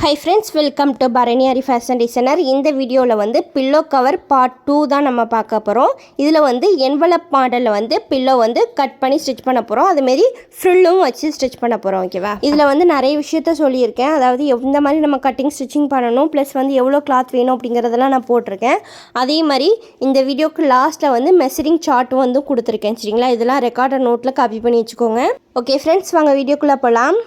Hi friends, welcome to Bharani Hari fashion designer. இந்த வீடியோவில் வந்து பில்லோ கவர் பார்ட் 2 தான் நம்ம பார்க்க போகிறோம். இதில் வந்து என்வலப் மாடலில் வந்து பில்லோ வந்து கட் பண்ணி ஸ்டிச் பண்ண போகிறோம். அதுமாரி ஃப்ரில்லும் வச்சு ஸ்டிச் பண்ண போகிறோம். ஓகேவா? இதில் வந்து நிறைய விஷயத்த சொல்லியிருக்கேன். அதாவது எந்த மாதிரி நம்ம கட்டிங் ஸ்டிச்சிங் பண்ணணும், ப்ளஸ் வந்து எவ்வளோ கிளாத் வேணும் அப்படிங்கிறதெல்லாம் நான் போட்டிருக்கேன். அதே மாதிரி இந்த வீடியோக்கு லாஸ்ட்டில் வந்து மெஷரிங் சார்ட்டும் வந்து கொடுத்துருக்கேன். சரிங்களா? இதெல்லாம் ரெக்கார்டர் நோட்டில் காப்பி பண்ணி வச்சுக்கோங்க. ஓகே ஃப்ரெண்ட்ஸ், வாங்க வீடியோக்குள்ளே போகலாம்.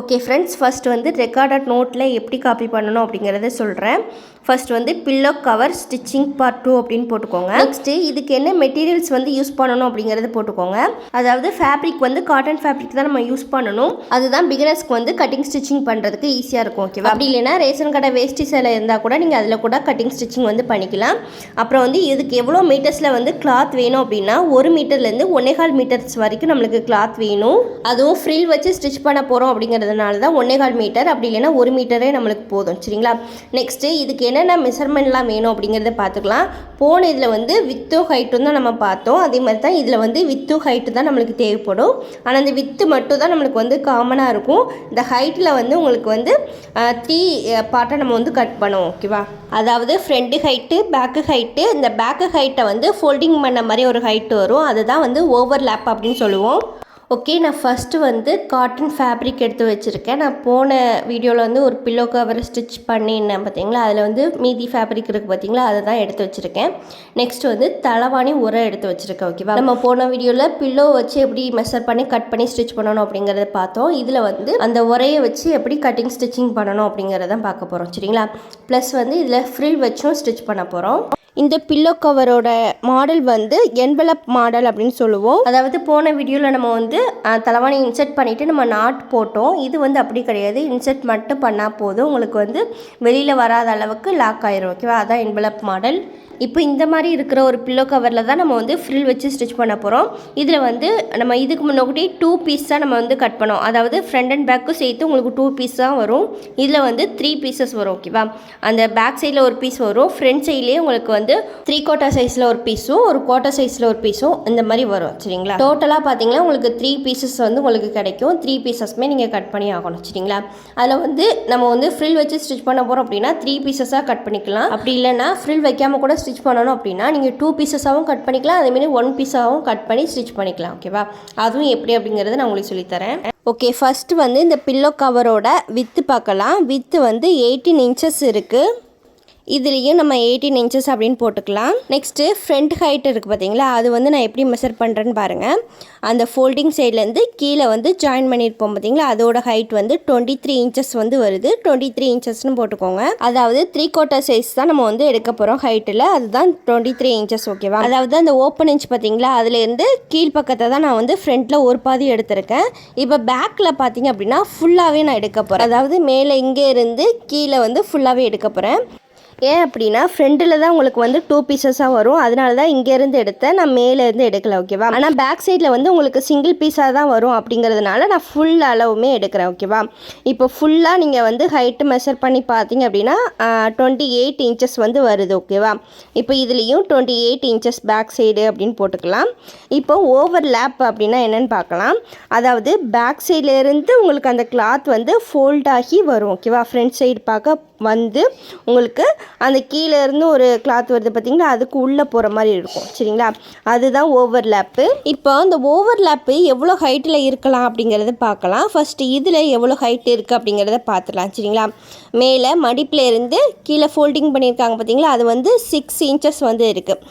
ஓகே ஃப்ரெண்ட்ஸ், ஃபஸ்ட் வந்து ரெக்கார்டட் நோட்டில் எப்படி காப்பி பண்ணணும் அப்படிங்கிறத சொல்கிறேன். ஃபர்ஸ்ட் வந்து பில்லோ கவர் ஸ்டிச்சிங் பார்ட் 2 அப்படின்னு போட்டுக்கோங்க. நெக்ஸ்ட்டு இதுக்கு என்ன மெட்டீரியல்ஸ் வந்து யூஸ் பண்ணணும் அப்படிங்கிறத போட்டுக்கோங்க. அதாவது ஃபேப்ரிக் வந்து காட்டன் ஃபேப்ரிக் தான் நம்ம யூஸ் பண்ணணும். அதுதான் பிகினர்ஸ்க்கு வந்து கட்டிங் ஸ்டிச்சிங் பண்ணுறதுக்கு ஈஸியாக இருக்கும். ஓகேவா? அப்படி இல்லைனா ரேஷன் கடை வேஷ்டி சேலை இருந்தால் கூட நீங்கள் அதில் கூட கட்டிங் ஸ்டிச்சிங் வந்து பண்ணிக்கலாம். அப்புறம் வந்து இதுக்கு எவ்வளோ மீட்டர்ஸில் வந்து கிளாத் வேணும் அப்படின்னா 1 மீட்டர்லேருந்து 1.25 மீட்டர்ஸ் வரைக்கும் நம்மளுக்கு கிளாத் வேணும். அதுவும் ஃப்ரில் வச்சு ஸ்டிச் பண்ண போகிறோம் அப்படிங்கிறதுனால தான் 1.25 மீட்டர், அப்படி இல்லைனா 1 மீட்டரே நம்மளுக்கு போதும். சரிங்களா? நெக்ஸ்ட்டு இதுக்கு என்னென்ன மெஷர்மெண்ட்லாம் வேணும் அப்படிங்கிறத பார்த்துக்கலாம். போன இதில் வந்து வித்து ஹைட்டும் தான் நம்ம பார்த்தோம். அதே மாதிரி தான் இதில் வந்து வித்து ஹைட்டு தான் நம்மளுக்கு தேவைப்படும். ஆனால் இந்த வித்து மட்டும் தான் நம்மளுக்கு வந்து காமனாக இருக்கும். இந்த ஹைட்டில் வந்து உங்களுக்கு வந்து 3 பார்ட்டை நம்ம வந்து கட் பண்ணுவோம். ஓகேவா? அதாவது ஃப்ரண்ட் ஹைட்டு, பேக்கு ஹைட்டு. இந்த பேக்கு ஹைட்டை வந்து ஃபோல்டிங் பண்ண மாதிரி ஒரு ஹைட்டு வரும். அதுதான் வந்து ஓவர்லேப் அப்படின்னு சொல்லுவோம். ஓகே, நான் ஃபஸ்ட்டு வந்து காட்டன் ஃபேப்ரிக் எடுத்து வச்சுருக்கேன். நான் போன வீடியோவில் வந்து ஒரு பில்லோ கவர் ஸ்டிச் பண்ணினேன் பார்த்தீங்களா, அதில் வந்து மீதி ஃபேப்ரிக் இருக்குது பார்த்தீங்களா, அதை தான் எடுத்து வச்சுருக்கேன். நெக்ஸ்ட் வந்து தலவாணி உரை எடுத்து வச்சுருக்கேன். ஓகேவா? நம்ம போன வீடியோவில் பில்லோ வச்சு எப்படி மெஷர் பண்ணி கட் பண்ணி ஸ்டிச் பண்ணணும் அப்படிங்கிறத பார்த்தோம். இதில் வந்து அந்த உரையை வச்சு எப்படி கட்டிங் ஸ்டிச்சிங் பண்ணணும் அப்படிங்கிறத பார்க்க போகிறோம். சரிங்களா? ப்ளஸ் வந்து இதில் ஃப்ரில் வச்சும் ஸ்டிச் பண்ண போகிறோம். இந்த பில்லோ கவரோட மாடல் வந்து என்வலப் மாடல் அப்படின்னு சொல்லுவோம். அதாவது போன வீடியோவில் நம்ம வந்து தலவாணி இன்சர்ட் பண்ணிவிட்டு நம்ம நாட் போட்டோம். இது வந்து அப்படி கிடையாது. இன்சர்ட் மட்டும் பண்ணால் போதும், உங்களுக்கு வந்து வெளியில் வராத அளவுக்கு லாக் ஆயிரும். ஓகேவா? அதான் என்வலப் மாடல். இப்போ இந்த மாதிரி இருக்கிற ஒரு பில்லோ கவரில் தான் நம்ம வந்து ஃப்ரில் வச்சு ஸ்டிச் பண்ண போகிறோம். இதில் வந்து நம்ம இதுக்கு முன்னாடி 2 பீஸ் தான் நம்ம வந்து கட் பண்ணோம். அதாவது ஃப்ரண்ட் அண்ட் பேக்கும் சேர்த்து உங்களுக்கு 2 பீஸ் தான் வரும். இதில் வந்து 3 பீசஸ் வரும். ஓகேவா? அந்த பேக் சைடில் ஒரு பீஸ் வரும், ஃப்ரண்ட் சைட்லேயே உங்களுக்கு வந்து 3/4 சைஸில் ஒரு பீஸும், ஒரு 1/4 சைஸில் ஒரு பீஸும் இந்த மாதிரி வரும். சரிங்களா? டோட்டலாக பார்த்தீங்கன்னா உங்களுக்கு 3 பீசஸ் வந்து உங்களுக்கு கிடைக்கும். 3 பீசஸ்மே நீங்கள் கட் பண்ணி ஆகணும். சரிங்களா? அதில் வந்து நம்ம வந்து ஃப்ரில் வச்சு ஸ்டிச் பண்ண போகிறோம் அப்படின்னா 3 பீசஸாக கட் பண்ணிக்கலாம். அப்படி இல்லைனா ஃப்ரில் வைக்காமல் கூட ஸ்டிச் பண்ணணும் அப்படின்னா நீங்கள் 2 பீசஸாகவும் கட் பண்ணிக்கலாம். அதேமாரி 1 பீஸாகவும் கட் பண்ணி ஸ்டிச் பண்ணிக்கலாம். ஓகேவா? அதுவும் எப்படி அப்படிங்கிறத நான் உங்களுக்கு சொல்லித்தரேன். ஓகே, ஃபஸ்ட்டு வந்து இந்த பில்லோ கவரோட வித்து பார்க்கலாம். வித்து வந்து 18 இன்ச்சஸ் இருக்குது. இதுலேயும் நம்ம 18 இன்ச்சஸ் அப்படின்னு போட்டுக்கலாம். நெக்ஸ்ட்டு ஃப்ரண்ட் ஹைட் இருக்குது பார்த்தீங்களா, அது வந்து நான் எப்படி மெஷர் பண்ணுறேன்னு பாருங்கள். அந்த ஃபோல்டிங் சைட்லேருந்து கீழே வந்து ஜாயின் பண்ணியிருப்போம் பார்த்தீங்களா, அதோட ஹைட் வந்து 23 இன்ச்சஸ் வந்து வருது. 23 இன்ச்சஸ்னு போட்டுக்கோங்க. அதாவது 3/4 சைஸ் தான் நம்ம வந்து எடுக்க போகிறோம் ஹைட்டில். அதுதான் 23 இன்ச்சஸ். ஓகேவா? அதாவது அந்த ஓப்பன் இன்ச் பார்த்தீங்களா, அதுலேருந்து கீழ்பக்கத்தை தான் நான் வந்து ஃப்ரண்ட்டில் ஒரு பாதி எடுத்திருக்கேன். இப்போ பேக்கில் பார்த்தீங்க அப்படின்னா ஃபுல்லாகவே நான் எடுக்க போகிறேன். அதாவது மேலே இங்கே இருந்து கீழே வந்து ஃபுல்லாகவே எடுக்க போகிறேன். ஏன் அப்படின்னா ஃப்ரண்டில் தான் உங்களுக்கு வந்து 2 பீசஸாக வரும். அதனால தான் இங்கேருந்து எடுத்தேன், நான் மேலேருந்து எடுக்கல. ஓகேவா? ஆனால் பேக் சைடில் வந்து உங்களுக்கு சிங்கிள் பீஸாக தான் வரும். அப்படிங்கிறதுனால நான் ஃபுல் அளவுமே எடுக்கிறேன். ஓகேவா? இப்போ ஃபுல்லாக நீங்கள் வந்து ஹைட்டு மெஷர் பண்ணி பார்த்தீங்க அப்படின்னா 28 இன்ச்சஸ் வந்து வருது. ஓகேவா? இப்போ இதுலேயும் 28 இன்ச்சஸ் பேக் சைடு அப்படின்னு போட்டுக்கலாம். இப்போ ஓவர் லேப் அப்படின்னா என்னென்னு பார்க்கலாம். அதாவது பேக் சைட்லேருந்து உங்களுக்கு அந்த கிளாத் வந்து ஃபோல்ட் ஆகி வரும். ஓகேவா? ஃப்ரண்ட் சைடு பார்க்க வந்து உங்களுக்கு அந்த கீழே இருந்து ஒரு கிளாத் வருது பார்த்தீங்களா, அதுக்கு உள்ளே போகிற மாதிரி இருக்கும். சரிங்களா? அதுதான் ஓவர்லேப்பு. இப்போ அந்த ஓவர்லேப்பு எவ்வளோ ஹைட்டில் இருக்கலாம் அப்படிங்கிறத பார்க்கலாம். ஃபஸ்ட்டு இதில் எவ்வளோ ஹைட் இருக்குது அப்படிங்கிறத பார்த்துக்கலாம். சரிங்களா? மேலே மடிப்பில் இருந்து கீழே ஃபோல்டிங் பண்ணியிருக்காங்க பார்த்தீங்களா, அது வந்து 6 இன்ச்சஸ் வந்து இருக்குது.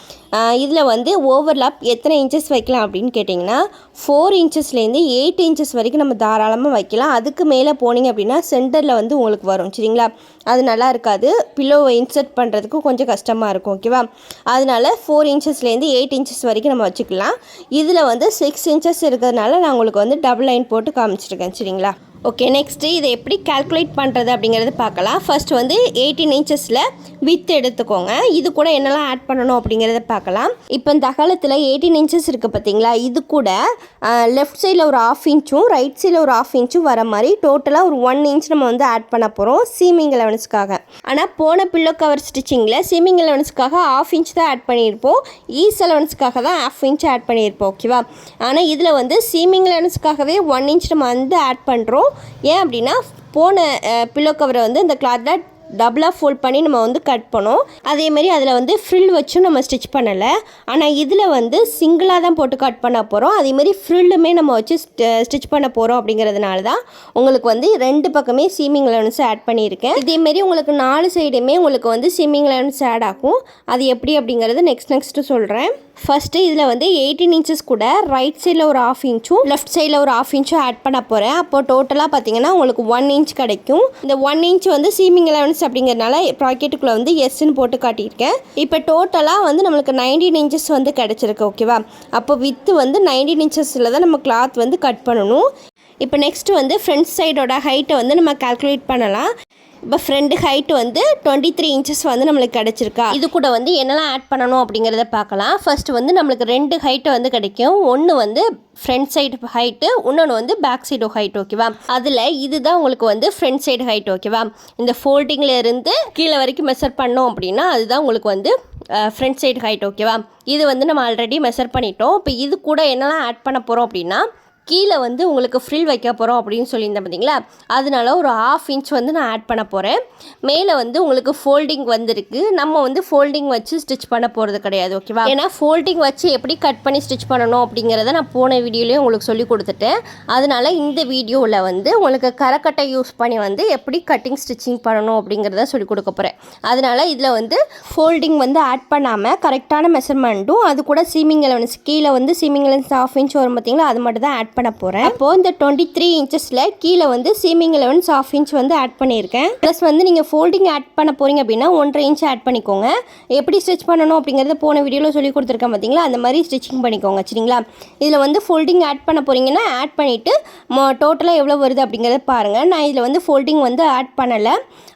இதில் வந்து ஓவர்லேப் எத்தனை இன்ச்சஸ் வைக்கலாம் அப்படின்னு கேட்டிங்கன்னா 4 இன்ச்சஸ்லேருந்து 8 இன்ச்சஸ் வரைக்கும் நம்ம தாராளமாக வைக்கலாம். அதுக்கு மேலே போனீங்க அப்படின்னா சென்டரில் வந்து உங்களுக்கு வரும். சரிங்களா? அது நல்லா இருக்காது. பில்லோவை இன்சர்ட் பண்ணுறதுக்கு கொஞ்சம் கஷ்டமாக இருக்கும். ஓகேவா? அதனால 4 இன்ச்சஸ்லேருந்து 8 இன்ச்சஸ் வரைக்கும் நம்ம வச்சுக்கலாம். இதில் வந்து 6 இன்ச்சஸ் இருக்கிறதுனால நான் உங்களுக்கு வந்து டபுள் லைன் போட்டு காமிச்சிருக்கேன். சரிங்களா? ஓகே, நெக்ஸ்ட்டு இதை எப்படி கால்குலேட் பண்ணுறது அப்படிங்கிறது பார்க்கலாம். ஃபர்ஸ்ட் வந்து 18 இன்ச்சஸில் வித் எடுத்துக்கோங்க. இது கூட என்னெல்லாம் ஆட் பண்ணணும் அப்படிங்கிறத பார்க்கலாம். இப்போ இந்த அகலத்தில் 18 இன்ச்சஸ் இருக்குது பார்த்தீங்களா, இது கூட லெஃப்ட் சைடில் ஒரு 1/2 இன்ச்சும் ரைட் சைடில் ஒரு 1/2 இன்ச்சும் வர மாதிரி டோட்டலாக ஒரு 1 இன்ச் நம்ம வந்து ஆட் பண்ண போகிறோம் சீமிங் அலவன்ஸ்க்காக. ஆனால் போன பில்லோ கவர் ஸ்டிச்சிங்கில் சீமிங் அலவன்ஸ்க்காக 1/2 இன்ச் தான் ஆட் பண்ணியிருப்போம், ஈஸ் அலவன்ஸ்க்காக தான் 1/2 இன்ச் ஆட் பண்ணியிருப்போம். ஓகேவா? ஆனால் இதில் வந்து சீமிங் அலவன்ஸ்க்காகவே 1 இன்ச் நம்ம வந்து ஆட் பண்ணுறோம். ஏன் அப்படின்னா போன பில்லோ கவரை வந்து இந்த கிளாத்தில் டபுளாக ஃபோல்ட் பண்ணி நம்ம வந்து கட் பண்ணோம். அதேமாரி அதில் வந்து ஃப்ரில் வச்சும் நம்ம ஸ்டிச் பண்ணலை. ஆனால் இதில் வந்து சிங்கிளாக தான் போட்டு கட் பண்ண போகிறோம். அதேமாரி ஃப்ரில்லுமே நம்ம வச்சு ஸ்டிச் பண்ண போகிறோம். அப்படிங்கிறதுனால தான் உங்களுக்கு வந்து 2 பக்கமே சீமிங் அலவன்ஸ் ஆட் பண்ணியிருக்கேன். இதேமாரி உங்களுக்கு 4 சைடுமே உங்களுக்கு வந்து சீமிங் அலவன்ஸ் ஆட் ஆகும். அது எப்படி அப்படிங்கிறது நெக்ஸ்ட்டு சொல்கிறேன். ஃபஸ்ட்டு இதில் வந்து 18 இன்ச்சஸ் கூட ரைட் சைடில் ஒரு 1/2 இன்ச்சும் லெஃப்ட் சைடில் ஒரு 1/2 இன்ச்சும் ஆட் பண்ண போகிறேன். அப்போது டோட்டலாக பார்த்தீங்கன்னா உங்களுக்கு 1 இன்ச் கிடைக்கும். இந்த 1 இன்ச் வந்து சீமிங் அலவன்ஸ் அப்படிங்கிறதுனால ப்ராக்கெட்டுக்குள்ளே வந்து எஸ்ன்னு போட்டு காட்டியிருக்கேன். இப்போ டோட்டலாக வந்து நம்மளுக்கு 19 இன்ச்சஸ் வந்து கிடச்சிருக்கு. ஓகேவா? அப்போ வித்து வந்து 19 இன்ச்சஸில் தான் நம்ம கிளாத் வந்து கட் பண்ணணும். இப்போ நெக்ஸ்ட்டு வந்து ஃப்ரண்ட் சைடோட ஹைட்டை வந்து நம்ம கால்குலேட் பண்ணலாம். இப்போ ஃப்ரண்ட் ஹைட்டு வந்து 23 இன்ச்சஸ் வந்து நம்மளுக்கு கிடச்சிருக்கா. இது கூட வந்து என்னெல்லாம் ஆட் பண்ணணும் அப்படிங்கிறத பார்க்கலாம். ஃபர்ஸ்ட்டு வந்து நம்மளுக்கு 2 ஹைட்டு வந்து கிடைக்கும். ஒன்று வந்து ஃப்ரண்ட் சைடு ஹைட்டு, இன்னொன்று வந்து பேக் சைடு ஹைட். ஓகேவா? அதில் இதுதான் உங்களுக்கு வந்து ஃப்ரண்ட் சைடு ஹைட். ஓகேவா? இந்த ஃபோல்டிங்கில் இருந்து கீழே வரைக்கும் மெஷர் பண்ணோம் அப்படின்னா அதுதான் உங்களுக்கு வந்து ஃப்ரண்ட் சைடு ஹைட். ஓகேவா? இது வந்து நம்ம ஆல்ரெடி மெஷர் பண்ணிட்டோம். இப்போ இது கூட என்னெல்லாம் ஆட் பண்ண போகிறோம் அப்படின்னா கீழே வந்து உங்களுக்கு ஃப்ரில் வைக்க போகிறோம் அப்படின்னு சொல்லியிருந்தேன் பார்த்தீங்களா, அதனால ஒரு 1/2 இன்ச் வந்து நான் ஆட் பண்ண போகிறேன். மேலே வந்து உங்களுக்கு ஃபோல்டிங் வந்துருக்கு. நம்ம வந்து ஃபோல்டிங் வச்சு ஸ்டிச் பண்ண போகிறது கிடையாது. ஓகேவா? ஏன்னா ஃபோல்டிங் வச்சு எப்படி கட் பண்ணி ஸ்டிச் பண்ணணும் அப்படிங்கிறத நான் போன வீடியோலேயே உங்களுக்கு சொல்லி கொடுத்துட்டேன். அதனால இந்த வீடியோவில் வந்து உங்களுக்கு கரக்கட்டை யூஸ் பண்ணி வந்து எப்படி கட்டிங் ஸ்டிச்சிங் பண்ணணும் அப்படிங்கிறத சொல்லி கொடுக்க போகிறேன். அதனால் இதில் வந்து ஃபோல்டிங் வந்து ஆட் பண்ணாமல் கரெக்டான மெஷர்மெண்ட்டும் அது கூட சீமிங் அலவன்ஸ் கீழே வந்து சீமிங் அலவன்ஸ் 1/2 இன்ச் வரும் பார்த்தீங்களா, அது மட்டும் தான் ஆட் பண்ண போகிறேன். அப்போது இந்த 23 இன்ச்சஸில் கீழே வந்து சீமிங் அலவன்ஸ் 1/2 இன்ச் வந்து ஆட் பண்ணியிருக்கேன். ப்ளஸ் வந்து நீங்கள் ஃபோல்டிங் ஆட் பண்ண போகிறீங்க அப்படின்னா 1.5 இன்ச் ஆட் பண்ணிக்கோங்க. எப்படி ஸ்டிச் பண்ணணும் அப்படிங்கிறத போன வீடியோவில் சொல்லி கொடுத்துருக்கேன் பார்த்தீங்களா, அந்த மாதிரி ஸ்டிச்சிங் பண்ணிக்கோங்க. சரிங்களா? இதில் வந்து ஃபோல்டிங் ஆட் பண்ண போகிறீங்கன்னா ஆட் பண்ணிவிட்டு டோட்டலாக எவ்வளோ வருது அப்படிங்கிறத பாருங்கள். நான் இதில் வந்து ஃபோல்டிங் வந்து ஆட் பண்ணலை.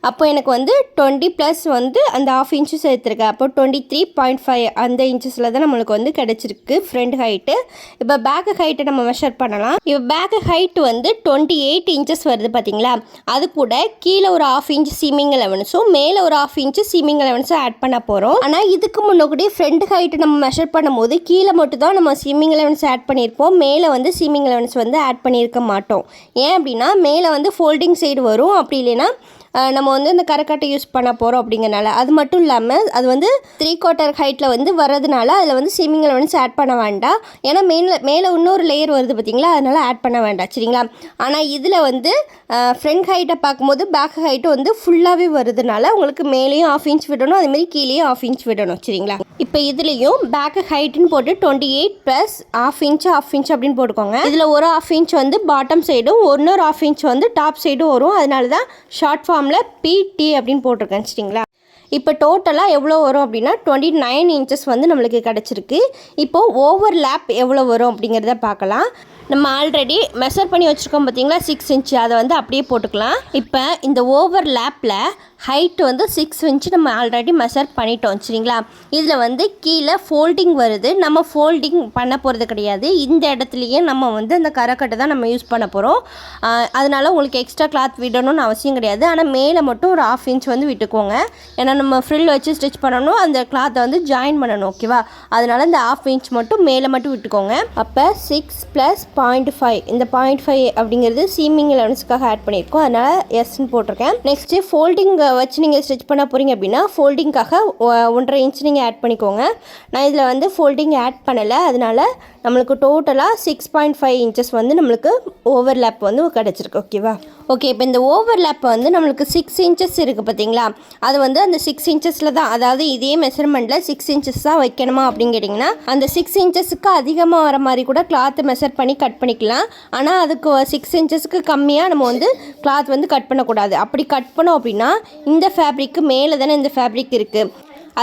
அப்போ எனக்கு வந்து 20 ப்ளஸ் வந்து அந்த 1/2 இன்ச்சு சேர்த்துருக்கேன். அப்போ 23.5 அந்த இன்ச்சஸில் தான் நம்மளுக்கு வந்து கிடச்சிருக்கு ஃப்ரண்ட் ஹைட்டு. இப்போ பேக் ஹைட்டை நம்ம மெஷர் பண்ணலாம். இப்போ பேக் ஹைட் வந்து 28 இன்ச்சஸ் வருது பார்த்தீங்களா, அது கூட கீழே ஒரு 1/2 இன்ச் சீமிங் அலவன்ஸும் மேலே ஒரு 1/2 இன்ச் சீமிங் அலவன்ஸும் ஆட் பண்ண போகிறோம். ஆனால் இதுக்கு முன்னாடி ஃப்ரண்ட் ஹைட்டு நம்ம மெஷர் பண்ணும்போது கீழே மட்டும் தான் நம்ம சீமிங் அலவன்ஸ் ஆட் பண்ணியிருப்போம். மேலே வந்து சீமிங் அலவன்ஸ் வந்து ஆட் பண்ணியிருக்க மாட்டோம். ஏன் அப்படின்னா மேலே வந்து ஃபோல்டிங் சைடு வரும். அப்படி இல்லைன்னா நம்ம வந்து இந்த கரக்கட்டை யூஸ் பண்ண போகிறோம் அப்படிங்கிறனால. அது மட்டும் இல்லாமல் அது வந்து 3/4 ஹைட்டில் வந்து வர்றதுனால அதில் வந்து சீமிங் அலவன்ஸ் ஆட் பண்ண வேண்டாம். ஏன்னா மேலே இன்னொரு லேயர் வருது பார்த்தீங்களா, அதனால் ஆட் பண்ண வேண்டாம். சரிங்களா? ஆனால் இதில் வந்து ஃப்ரண்ட் ஹைட்டை பார்க்கும்போது பேக் ஹைட்டு வந்து ஃபுல்லாகவே வருதுனால உங்களுக்கு மேலேயும் 1/2 இன்ச் விடணும், அதுமாரி கீழேயும் 1/2 இன்ச் விடணும். சரிங்களா? இப்போ இதுலேயும் பேக் ஹைட்டுன்னு போட்டு 28 ப்ளஸ் 1/2 இன்ச் அப்படின்னு போட்டுக்கோங்க. இதில் ஒரு 1/2 இன்ச் வந்து பாட்டம் சைடும் இன்னொரு 1/2 இன்ச் வந்து டாப் சைடும் வரும். அதனால தான் ஷார்ட் ஃபார்மில் பிடி அப்படின்னு போட்டிருக்கேன். சரிங்களா? இப்போ டோட்டலாக எவ்வளோ வரும் அப்படின்னா 29 இன்ச்சஸ் வந்து நம்மளுக்கு கிடச்சிருக்கு. இப்போது ஓவர் லேப் எவ்வளோ வரும் அப்படிங்கிறத பார்க்கலாம். நம்ம ஆல்ரெடி மெஷர் பண்ணி வச்சுருக்கோம் பார்த்தீங்களா 6 இன்ச், அதை வந்து அப்படியே போட்டுக்கலாம். இப்போ இந்த ஓவர் லேப்பில் ஹைட் வந்து 6 இன்ச் நம்ம ஆல்ரெடி மெஷர் பண்ணிட்டோம். சரிங்களா? இதில் வந்து கீழே ஃபோல்டிங் வருது. நம்ம ஃபோல்டிங் பண்ண போகிறது கிடையாது. இந்த இடத்துலையே நம்ம வந்து அந்த கரக்கட்டை தான் நம்ம யூஸ் பண்ண போகிறோம். அதனால் உங்களுக்கு எக்ஸ்ட்ரா கிளாத் விடணும்னு அவசியம் கிடையாது. ஆனால் மேலே மட்டும் ஒரு 1/2 இன்ச் வந்து விட்டுக்கோங்க. ஏன்னா நம்ம ஃப்ரில் வச்சு ஸ்டிச் பண்ணணும், அந்த கிளாத்தை வந்து ஜாயின் பண்ணணும். ஓகேவா? அதனால் இந்த 1/2 இன்ச் மட்டும் மேலே மட்டும் விட்டுக்கோங்க. அப்போ 6 + 0.5 இந்த 0.5 அப்படிங்கிறது சீமிங் அலவன்ஸ்க்காக ஆட் பண்ணியிருக்கோம். அதனால் எஸ்ன்னு போட்டிருக்கேன். நெக்ஸ்ட்டு ஃபோல்டிங் வச்சு நீங்கள் ஸ்டிச் பண்ண போகிறீங்க அப்படின்னா ஃபோல்டிங்காக 1.5 இன்ச் நீங்கள் ஆட் பண்ணிக்கோங்க. நான் இதில் வந்து ஃபோல்டிங் ஆட் பண்ணலை. அதனால் நம்மளுக்கு டோட்டலாக 6.5 இன்ச்சஸ் வந்து நம்மளுக்கு ஓவர்லேப் வந்து கிடச்சிருக்கு. ஓகேவா? ஓகே, இப்போ இந்த ஓவர்லேப்பை வந்து நம்மளுக்கு 6 இன்ச்சஸ் இருக்குது பார்த்தீங்களா, அது வந்து அந்த 6 இன்ச்சஸில் தான், அதாவது இதே மெஷர்மெண்ட்டில் 6 இன்ச்சஸ் தான் வைக்கணுமா அப்படின்னு கேட்டிங்கன்னா அந்த 6 இன்ச்சஸுக்கு அதிகமாக வர மாதிரி கூட கிளாத்தை மெஷர் பண்ணி கட் பண்ணிக்கலாம். ஆனால் அதுக்கு 6 இன்ச்சஸ்க்கு கம்மியாக நம்ம வந்து கிளாத் வந்து கட் பண்ணக்கூடாது. அப்படி கட் பண்ணோம் அப்படின்னா இந்த ஃபேப்ரிக்கு மேலே தானே இந்த ஃபேப்ரிக் இருக்குது,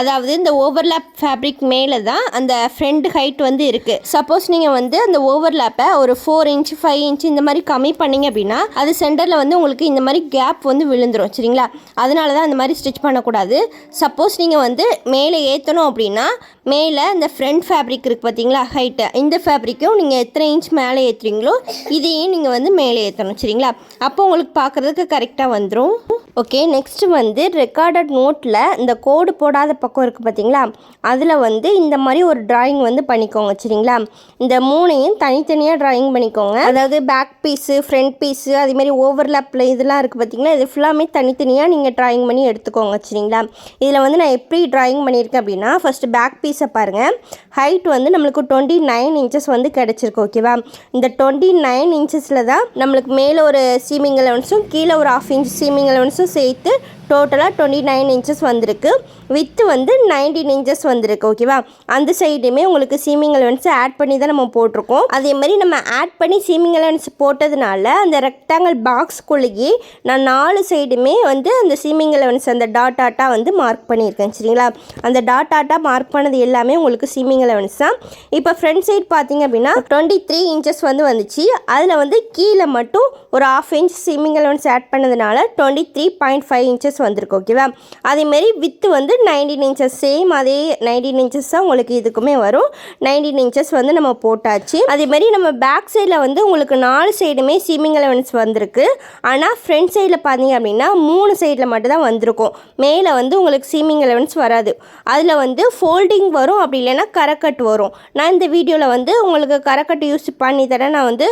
அதாவது இந்த ஓவர்லேப் ஃபேப்ரிக் மேலே தான் அந்த ஃப்ரண்ட் ஹைட் வந்து இருக்குது. சப்போஸ் நீங்கள் வந்து அந்த ஓவர்லேப்பை ஒரு 4 இன்ச் 5 இன்ச் இந்த மாதிரி கம்மி பண்ணிங்க அப்படின்னா அது சென்டரில் வந்து உங்களுக்கு இந்த மாதிரி கேப் வந்து விழுந்துடும். சரிங்களா, அதனால தான் அந்த மாதிரி ஸ்டிச் பண்ணக்கூடாது. சப்போஸ் நீங்கள் வந்து மேலே ஏற்றணும் அப்படின்னா மேலே இந்த ஃப்ரண்ட் ஃபேப்ரிக் இருக்குது பார்த்தீங்களா ஹைட்டு, இந்த ஃபேப்ரிக்கும் நீங்கள் எத்தனை இன்ச் மேலே ஏற்றுறீங்களோ இதையும் நீங்கள் வந்து மேலே ஏற்றணும். சரிங்களா, அப்போ உங்களுக்கு பார்க்குறதுக்கு கரெக்டாக வந்துடும். ஓகே, நெக்ஸ்ட்டு வந்து ரெக்கார்டட் நோட்டில் இந்த கோடு போடாத பக்கம் இருக்குது பார்த்தீங்களா, அதில் வந்து இந்த மாதிரி ஒரு ட்ராயிங் வந்து பண்ணிக்கோங்க. சரிங்களா, இந்த 3ஐயும் தனித்தனியாக ட்ராயிங் பண்ணிக்கோங்க. அதாவது பேக் பீஸு, ஃப்ரண்ட் பீஸு, அதேமாதிரி ஓவர்லேப்பில் இதெல்லாம் இருக்குது பார்த்தீங்களா, இது ஃபுல்லாமே தனித்தனியாக நீங்கள் ட்ராயிங் பண்ணி எடுத்துக்கோங்க. சரிங்களா, இதில் வந்து நான் எப்படி ட்ராயிங் பண்ணியிருக்கேன் அப்படின்னா, ஃபஸ்ட்டு பேக் பீஸை பாருங்கள். ஹைட் வந்து நம்மளுக்கு 29 இன்ச்சஸ் வந்து கிடச்சிருக்கு. ஓகேவா, இந்த 29 இன்ச்சஸில் தான் நம்மளுக்கு மேலே ஒரு சீமிங் அலவன்ஸும் கீழே ஒரு 1/2 இன்ச் சீமிங் அலவன்ஸும் சேர்த்து டோட்டலாக 29 இன்ச்சஸ் வந்திருக்கு. வித்து வந்து 19 இன்ச்சஸ் வந்திருக்கு. ஓகேவா, அந்த சைடுமே உங்களுக்கு சீமிங் அலவன்ஸ் ஆட் பண்ணி தான் நம்ம போட்டிருக்கோம். அதே மாதிரி நம்ம ஆட் பண்ணி சீமிங் அலவன்ஸ் போட்டதுனால அந்த ரெக்டாங்கிள் பாக்ஸ்குள்ளேயே நான் 4 சைடுமே வந்து அந்த சீமிங் அலவன்ஸ் அந்த டாட்டாக வந்து மார்க் பண்ணியிருக்கேன். சரிங்களா, அந்த டாட்டாக மார்க் பண்ணது எல்லாமே உங்களுக்கு சீமிங் அலவன்ஸ் தான். இப்போ ஃப்ரண்ட் சைடு பார்த்தீங்க அப்படின்னா 23 இன்ச்சஸ் வந்து வந்துச்சு. அதில் வந்து கீழே மட்டும் ஒரு 1/2 இன்ச் சீமிங் அலவன்ஸ் ஆட் பண்ணதுனால 23.5 இன்ச்சஸ் வந்திருக்கு. ஓகேவா, அதேமாரி வித்து வந்து 19 இன்ச்சஸ், சேம் அதே 19 இன்ச்சஸ் தான் உங்களுக்கு இதுக்குமே வரும். 19 இன்ச்சஸ் வந்து நம்ம போட்டாச்சு. அதேமாதிரி நம்ம பேக் சைடில் வந்து உங்களுக்கு 4 சைடுமே சீமிங் அலவன்ஸ் வந்திருக்கு. ஆனால் ஃப்ரண்ட் சைடில் பார்த்தீங்க அப்படின்னா 3 சைடில் மட்டும் தான் வந்திருக்கும். மேலே வந்து உங்களுக்கு சீமிங் அலவன்ஸ் வராது. அதில் வந்து ஃபோல்டிங் வரும், அப்படி இல்லைன்னா கரக்கட் வரும். நான் இந்த வீடியோவில் வந்து உங்களுக்கு கரக்கட்டு யூஸ் பண்ணி தரேன், நான் வந்து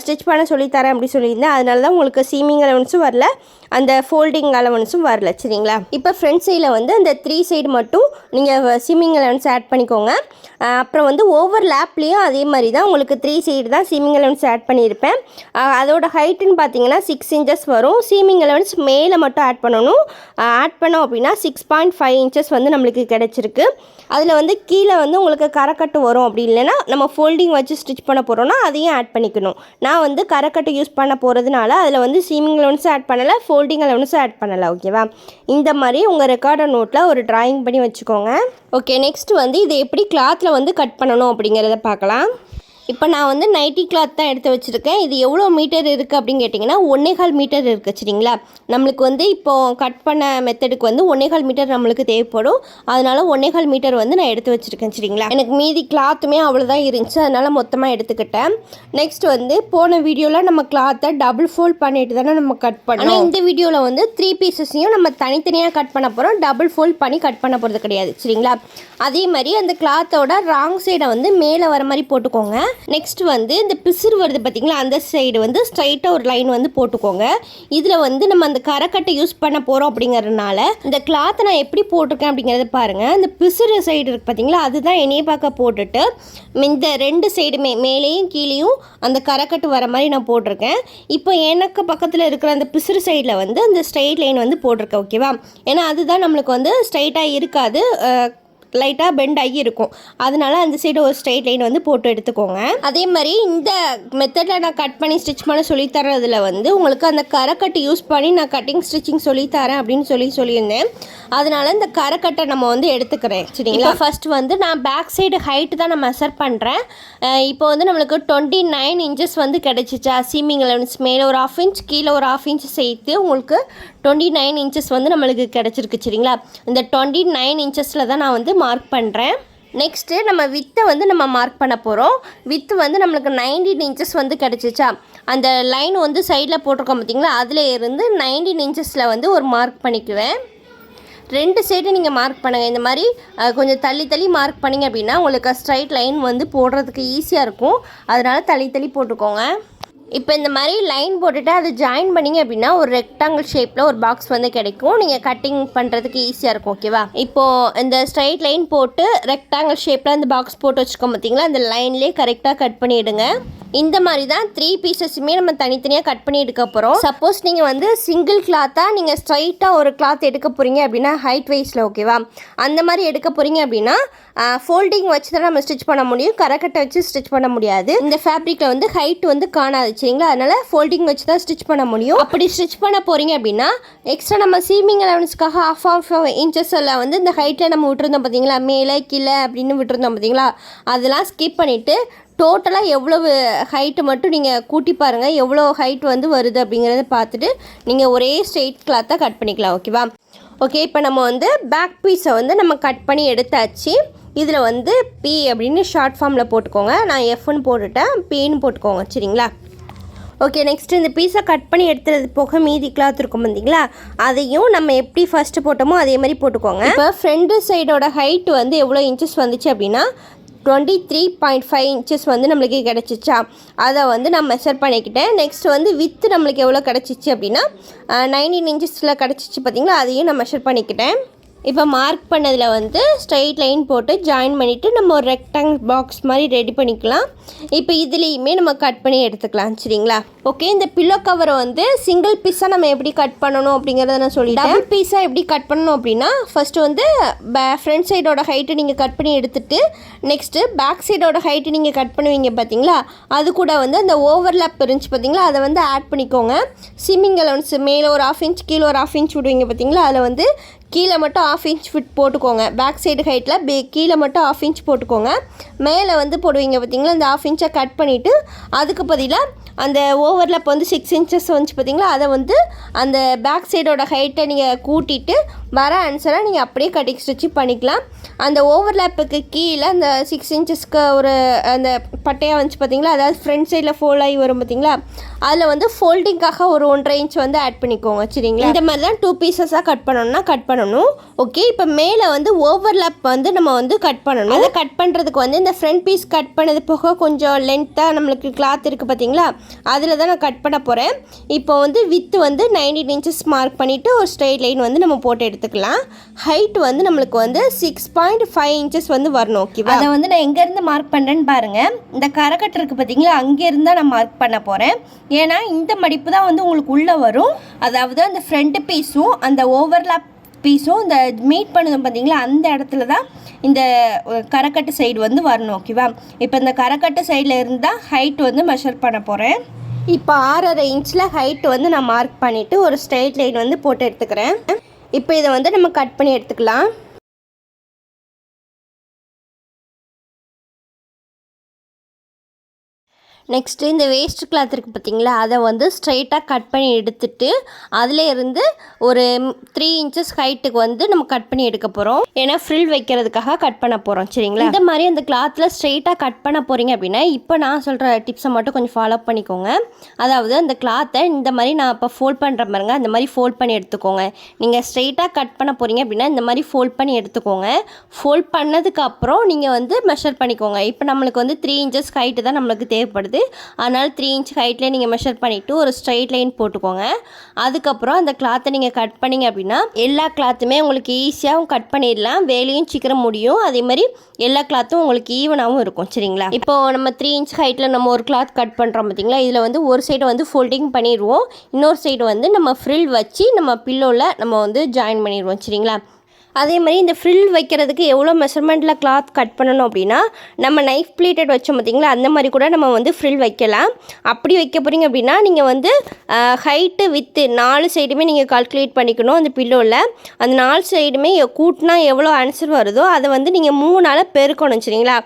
ஸ்டிச் பண்ண சொல்லித்தரேன் அப்படி சொல்லியிருந்தேன். அதனால தான் உங்களுக்கு சீமிங் அலவன்ஸும் வரல, அந்த ஃபோல்டிங் அலவன்ஸும் வரல. சரிங்களா, இப்போ ஃப்ரண்ட் சைடில் வந்து அந்த 3 சைடு மட்டும் நீங்கள் சீமிங் அலவன்ஸ் ஆட் பண்ணிக்கோங்க. அப்புறம் வந்து ஓவர்லேப்லேயும் அதே மாதிரி தான் உங்களுக்கு 3 சைடு தான் சீமிங் அலவன்ஸ் ஆட் பண்ணியிருப்பேன். அதோட ஹைட்டுன்னு பார்த்தீங்கன்னா 6 இன்ச்சஸ் வரும். சீமிங் அலவன்ஸ் மேலே மட்டும் ஆட் பண்ணணும். ஆட் பண்ணோம் அப்படின்னா 6.5 இன்ச்சஸ் வந்து நம்மளுக்கு கிடச்சிருக்கு. அதில் வந்து கீழே வந்து உங்களுக்கு கரக்கட்டு வரும், அப்படி இல்லைன்னா நம்ம ஃபோல்டிங் வச்சு ஸ்டிச் பண்ண போகிறோன்னா அதையும் ஆட் பண்ணிக்கணும். நான் வந்து கரக்கட்டு யூஸ் பண்ண போகிறதுனால அதில் வந்து சீமிங் அலவன்ஸும் ஆட் பண்ணலை, ஃபோல்டிங் அலவன்ஸும் ஆட் பண்ணலை. ஓகேவா, இந்த மாதிரி உங்கள் ரெக்கார்டர் நோட்டில் ஒரு ட்ராயிங் பண்ணி வச்சுக்கோங்க. ஓகே, நெக்ஸ்ட் வந்து இதை எப்படி கிளாத்தில் வந்து கட் பண்ணணும் அப்படிங்கிறத பார்க்கலாம். இப்போ நான் வந்து நைட்டி கிளாத் தான் எடுத்து வச்சுருக்கேன். இது எவ்வளோ மீட்டர் இருக்குது அப்படின்னு கேட்டிங்கன்னா 1.25 மீட்டர் இருக்குது. சரிங்களா, நம்மளுக்கு வந்து இப்போது கட் பண்ண மெத்தடுக்கு வந்து 1.25 மீட்டர் நம்மளுக்கு தேவைப்படும். அதனால் 1.25 மீட்டர் வந்து நான் எடுத்து வச்சுருக்கேன். சரிங்களா, எனக்கு மீதி கிளாத்துமே அவ்வளோதான் இருந்துச்சு, அதனால் மொத்தமாக எடுத்துக்கிட்டேன். நெக்ஸ்ட் வந்து போன வீடியோவில் நம்ம கிளாத்தை டபுள் ஃபோல்ட் பண்ணிட்டு தானே நம்ம கட் பண்ணோம். இந்த வீடியோவில் வந்து 3 பீசஸையும் நம்ம தனித்தனியாக கட் பண்ண போகிறோம், டபுள் ஃபோல்ட் பண்ணி கட் பண்ண போகிறது கிடையாது. சரிங்களா, அதே மாதிரி அந்த கிளாத்தோட ராங் சைடை வந்து மேலே வர மாதிரி போட்டுக்கோங்க. நெக்ஸ்ட் வந்து இந்த பிசுறு வருது பார்த்தீங்களா, அந்த சைடு வந்து ஸ்ட்ரைட்டாக ஒரு லைன் வந்து போட்டுக்கோங்க. இதில் வந்து நம்ம அந்த கரக்கட்டை யூஸ் பண்ண போகிறோம் அப்படிங்கிறதுனால இந்த கிளாத்தை நான் எப்படி போட்டிருக்கேன் அப்படிங்கிறத பாருங்கள். இந்த பிசுறு சைடு இருக்குது பார்த்தீங்களா, அதுதான் என்னைய பார்க்க போட்டுட்டு இந்த 2 சைடுமே மேலேயும் கீழேயும் அந்த கரக்கட்டு வர மாதிரி நான் போட்டிருக்கேன். இப்போ எனக்கு பக்கத்தில் இருக்கிற அந்த பிசுறு சைடில் வந்து அந்த ஸ்ட்ரைட் லைன் வந்து போட்டிருக்கேன். ஓகேவா, ஏன்னா அதுதான் நம்மளுக்கு வந்து ஸ்ட்ரைட்டாக இருக்காது, லைட்டாக பெண்ட் ஆகி இருக்கும். அதனால அந்த சைடு ஒரு ஸ்ட்ரைட் லைன் வந்து போட்டு எடுத்துக்கோங்க. அதே மாதிரி இந்த மெத்தடில் நான் கட் பண்ணி ஸ்டிச் பண்ண சொல்லித்தரதில் வந்து உங்களுக்கு அந்த கரைக்கட்டு யூஸ் பண்ணி நான் கட்டிங் ஸ்டிச்சிங் சொல்லித்தரேன் அப்படின்னு சொல்லியிருந்தேன். அதனால இந்த கரைக்கட்டை நம்ம வந்து எடுத்துக்கிறேன். சரிங்களா, ஃபர்ஸ்ட் வந்து நான் பேக் சைடு ஹைட்டு தான் நான் மெஷர் பண்ணுறேன். இப்போ வந்து நம்மளுக்கு 29 இன்ச்சஸ் வந்து கிடச்சிச்சா, சீமிங் அலவன்ஸ் மேலே ஒரு 1/2 இன்ச் கீழே ஒரு 1/2 இன்ச் சேர்த்து உங்களுக்கு 29 இன்ச்சஸ் வந்து நம்மளுக்கு கிடச்சிருக்கு. சரிங்களா, இந்த 29 இன்ச்சஸில் தான் நான் வந்து மார்க் பண்ணுறேன். நெக்ஸ்ட்டு நம்ம வித்தை வந்து நம்ம மார்க் பண்ண போகிறோம். வித்து வந்து நம்மளுக்கு 19 இன்ச்சஸ் வந்து கிடச்சிச்சா, அந்த லைன் வந்து சைடில் போட்டிருக்கோம் பார்த்திங்களா, அதில் இருந்து 19 இன்ச்சஸில் வந்து ஒரு மார்க் பண்ணிக்குவேன். 2 சைடு நீங்கள் மார்க் பண்ணுங்கள். இந்த மாதிரி கொஞ்சம் தள்ளி மார்க் பண்ணிங்க அப்படின்னா உங்களுக்கு ஸ்ட்ரைட் லைன் வந்து போடுறதுக்கு ஈஸியாக இருக்கும். அதனால் தள்ளி போட்டுக்கோங்க. இப்போ இந்த மாதிரி லைன் போட்டுட்டு அதை ஜாயின் பண்ணிங்க அப்படின்னா ஒரு ரெக்டாங்கிள் ஷேப்பில் ஒரு பாக்ஸ் வந்து கிடைக்கும். நீங்கள் கட்டிங் பண்ணுறதுக்கு ஈஸியாக இருக்கும். ஓகேவா, இப்போது இந்த ஸ்ட்ரைட் லைன் போட்டு ரெக்டாங்கிள் ஷேப்பில் அந்த பாக்ஸ் போட்டு வச்சுக்கோம் பார்த்தீங்களா, அந்த லைன்லேயே கரெக்டாக கட் பண்ணிவிடுங்க. இந்த மாதிரி தான் 3 பீசஸுமே நம்ம தனித்தனியாக கட் பண்ணி எடுக்க போகிறோம். சப்போஸ் நீங்கள் வந்து சிங்கிள் கிளாத்தாக நீங்கள் ஸ்ட்ரைட்டாக ஒரு கிளாத் எடுக்க போகிறீங்க அப்படின்னா ஹைட் வைஸில் ஓகேவா, அந்த மாதிரி எடுக்க போகிறீங்க அப்படின்னா ஃபோல்டிங் வச்சு தான் நம்ம ஸ்டிச் பண்ண முடியும், கரைக்கட்டை வச்சு ஸ்டிச் பண்ண முடியாது. இந்த ஃபேப்ரிக்கில் வந்து ஹைட் வந்து காணாது சரிங்களா, அதனால் ஃபோல்டிங் வச்சு தான் ஸ்டிச் பண்ண முடியும். அப்படி ஸ்டிச் பண்ண போகிறீங்க அப்படின்னா எக்ஸ்ட்ரா நம்ம சீமிங் அலவன்ஸ்க்காக ஆஃப் இன்ச்சஸ் எல்லாம் வந்து இந்த ஹைட்டில் நம்ம விட்டுருந்தோம் பார்த்தீங்களா, மேலே கீழே அப்படின்னு விட்டுருந்தோம் பார்த்தீங்களா, அதெல்லாம் ஸ்கிப் பண்ணிவிட்டு டோட்டலாக எவ்வளவு ஹைட்டு மட்டும் நீங்கள் கூட்டி பாருங்கள், எவ்வளோ ஹைட் வந்து வருது அப்படிங்கிறத பார்த்துட்டு நீங்கள் ஒரே ஸ்ட்ரெயிட் கிளாத்தாக கட் பண்ணிக்கலாம் ஓகேவா. ஓகே, இப்போ நம்ம வந்து பேக் பீஸை வந்து நம்ம கட் பண்ணி எடுத்தாச்சு. இதில் வந்து பி அப்படின்னு ஷார்ட் ஃபார்மில் போட்டுக்கோங்க, நான் எஃப்னு போட்டுட்டேன், பின்னு போட்டுக்கோங்க சரிங்களா. ஓகே, நெக்ஸ்ட்டு இந்த பீஸை கட் பண்ணி எடுத்துறது போக மீதி கிளாத் இருக்கும் பார்த்தீங்களா, அதையும் நம்ம எப்படி ஃபஸ்ட்டு போட்டோமோ அதே மாதிரி போட்டுக்கோங்க. இப்போ ஃப்ரண்ட் சைடோட ஹைட் வந்து எவ்வளோ இன்ச்சஸ் வந்துச்சு அப்படின்னா 23.5 இன்ச்சஸ் வந்து நம்மளுக்கு கிடச்சிச்சா, அதை வந்து நான் மெஷர் பண்ணிக்கிட்டேன். நெக்ஸ்ட் வந்து வித்து நம்மளுக்கு எவ்வளோ கிடச்சிச்சு அப்படின்னா 19 இன்ச்சஸில் கிடச்சிச்சு பார்த்தீங்களா, அதையும் நான் மெஷர் பண்ணிக்கிட்டேன். இப்போ மார்க் பண்ணதில் வந்து ஸ்ட்ரைட் லைன் போட்டு ஜாயின் பண்ணிவிட்டு நம்ம ஒரு ரெக்டாங்கிள் பாக்ஸ் மாதிரி ரெடி பண்ணிக்கலாம். இப்போ இதுலேயுமே நம்ம கட் பண்ணி எடுத்துக்கலாம் சரிங்களா. ஓகே, இந்த பில்லோ கவரை வந்து சிங்கிள் பீஸாக நம்ம எப்படி கட் பண்ணணும் அப்படிங்கிறத நான் சொல்லிட்டேன். டபுள் பீஸாக எப்படி கட் பண்ணணும் அப்படின்னா ஃபஸ்ட்டு வந்து ஃப்ரண்ட் சைடோட ஹைட்டு நீங்கள் கட் பண்ணி எடுத்துகிட்டு நெக்ஸ்ட்டு பேக் சைடோட ஹைட்டு நீங்கள் கட் பண்ணுவீங்க பார்த்தீங்களா, அது கூட வந்து அந்த ஓவர்லேப் இருந்துச்சு பார்த்தீங்களா, அதை வந்து ஆட் பண்ணிக்கோங்க. சிம்மிங் அலவன்ஸ் மேலே ஒரு 1/2 இன்ச் கீழே ஒரு 1/2 இன்ச் விடுவீங்க பார்த்தீங்களா, அதில் வந்து கீழே மட்டும் 1/2 இன்ச் ஃபிட் போட்டுக்கோங்க. பேக் சைடு ஹைட்டில் கீழே மட்டும் 1/2 இன்ச் போட்டுக்கோங்க. மேலே வந்து போடுவீங்க பார்த்தீங்களா, அந்த 1/2 இன்ச்சை கட் பண்ணிவிட்டு அதுக்கு பதிலாக அந்த ஓவர்லேப் வந்து 6 இன்ச்சஸ் வந்துச்சு பார்த்தீங்களா, அதை வந்து அந்த பேக் சைடோட ஹைட்டை நீங்கள் கூட்டிட்டு வர ஆன்சரை நீங்கள் அப்படியே கட்டிங் ஸ்டிச் பண்ணிக்கலாம். அந்த ஓவர்லேப்புக்கு கீழே அந்த 6 இன்ச்சஸ்க்கு ஒரு அந்த பட்டையாக வந்துச்சு பார்த்தீங்களா, அதாவது ஃப்ரண்ட் சைடில் ஃபோல்ட் ஆகி வரும் பார்த்தீங்களா, அதில் வந்து ஃபோல்டிங்காக ஒரு 1.5 இன்ச் வந்து ஆட் பண்ணிக்கோங்க சரிங்களா. இந்த மாதிரி தான் 2 பீசஸாக கட் பண்ணணும்னா கட் பண்ணணும். ஓகே, இப்போ மேலே வந்து ஓவர்லேப் வந்து நம்ம வந்து கட் பண்ணணும். அதை கட் பண்ணுறதுக்கு வந்து இந்த ஃப்ரண்ட் பீஸ் கட் பண்ணது போக கொஞ்சம் லென்த்தாக நம்மளுக்கு கிளாத் இருக்குது பார்த்தீங்களா, அதில் தான் நான் கட் பண்ண போகிறேன். இப்போ வந்து வித்து வந்து 19 இன்ச்சஸ் மார்க் பண்ணிவிட்டு ஒரு ஸ்ட்ரெயிட் லைன் வந்து நம்ம போட்டு எடுத்துக்கலாம். ஹைட் வந்து நம்மளுக்கு வந்து 6.5 இன்ச்சஸ் வந்து வரணும் ஓகேவா. அதை வந்து நான் எங்கேருந்து மார்க் பண்ணுறேன்னு பாருங்கள், இந்த கரைக்கட்டு இருக்குது பார்த்தீங்களா, அங்கேருந்து தான் நான் மார்க் பண்ண போகிறேன். ஏன்னா இந்த மடிப்பு தான் வந்து உங்களுக்கு உள்ளே வரும், அதாவது அந்த ஃப்ரண்ட் பீஸும் அந்த ஓவர்லாப் பீஸும் இந்த மீட் பண்ணுது பார்த்தீங்களா, அந்த இடத்துல தான் இந்த கரைக்கட்டு சைடு வந்து வரணும் ஓகேவா. இப்போ இந்த கரைக்கட்டு சைடில் இருந்தால் ஹைட் வந்து மெஷர் பண்ண போகிறேன். இப்போ 6.5 இன்ச்சில் ஹைட் வந்து நான் மார்க் பண்ணிவிட்டு ஒரு ஸ்ட்ரெயிட் லைன் வந்து போட்டு எடுத்துக்கிறேன். இப்போ இதை வந்து நம்ம கட் பண்ணி எடுத்துக்கலாம். நெக்ஸ்ட்டு இந்த வேஸ்ட் கிளாத் இருக்குது பார்த்தீங்களா, அதை வந்து ஸ்ட்ரைட்டாக கட் பண்ணி எடுத்துட்டு அதில் இருந்து ஒரு 3 இன்ச்சஸ் ஹைட்டுக்கு வந்து நம்ம கட் பண்ணி எடுக்க போகிறோம். ஏன்னா ஃப்ரில் வைக்கிறதுக்காக கட் பண்ண போகிறோம் சரிங்களா. இந்த மாதிரி அந்த கிளாத்தில் ஸ்ட்ரைட்டாக கட் பண்ண போகிறீங்க அப்படின்னா இப்போ நான் சொல்கிற டிப்ஸை மட்டும் கொஞ்சம் ஃபாலோ பண்ணிக்கோங்க. அதாவது அந்த கிளாத்தை இந்த மாதிரி நான் இப்போ ஃபோல்ட் பண்ணுற பாருங்க, அந்த மாதிரி ஃபோல்ட் பண்ணி எடுத்துக்கோங்க. நீங்கள் ஸ்ட்ரைட்டாக கட் பண்ண போகிறீங்க அப்படின்னா இந்த மாதிரி ஃபோல்ட் பண்ணி எடுத்துக்கோங்க. ஃபோல்ட் பண்ணதுக்கப்புறம் நீங்கள் வந்து மெஷர் பண்ணிக்கோங்க. இப்போ நம்மளுக்கு வந்து 3 இன்ச்சஸ் ஹைட்டு தான் நம்மளுக்கு தேவைப்படுது, அதனால் 3 இன்ச் ஹைட்டில் நீங்கள் மெஷர் பண்ணிவிட்டு ஒரு ஸ்ட்ரைட் லைன் போட்டுக்கோங்க. அதுக்கப்புறம் அந்த கிளாத்தை நீங்கள் கட் பண்ணிங்க அப்படின்னா எல்லா கிளாத்துமே உங்களுக்கு ஈஸியாகவும் கட் பண்ணிடலாம், வேலையும் சீக்கிரம் முடியும், அதே மாதிரி எல்லா கிளாத்தும் உங்களுக்கு ஈவனாகவும் இருக்கும் சரிங்களா. இப்போது நம்ம 3 இன்ச் ஹைட்டில் நம்ம ஒரு கிளாத் கட் பண்ணுறோம் பார்த்தீங்களா, இதில் வந்து ஒரு சைடு வந்து ஃபோல்டிங் பண்ணிடுவோம், இன்னொரு சைடு வந்து நம்ம ஃப்ரில் வச்சு நம்ம பில்லோவில் நம்ம வந்து ஜாயின் பண்ணிடுவோம் சரிங்களா. அதே மாதிரி இந்த ஃப்ரில் வைக்கிறதுக்கு எவ்வளோ மெஷர்மெண்ட்டில் கிளாத் கட் பண்ணணும் அப்படின்னா நம்ம நைஃப் ப்ளீட்டட் வச்சோம் பார்த்திங்களா, அந்த மாதிரி கூட நம்ம வந்து ஃப்ரில் வைக்கலாம். அப்படி வைக்க போகிறீங்க அப்படின்னா நீங்கள் வந்து ஹைட்டு வித்து 4 சைடுமே நீங்கள் கால்குலேட் பண்ணிக்கணும். அந்த பில்லோவில் அந்த 4 சைடுமே கூட்டினா எவ்வளோ ஆன்சர் வருதோ அதை வந்து நீங்கள் 3ஆல் பெருக்கணும் சரிங்களா.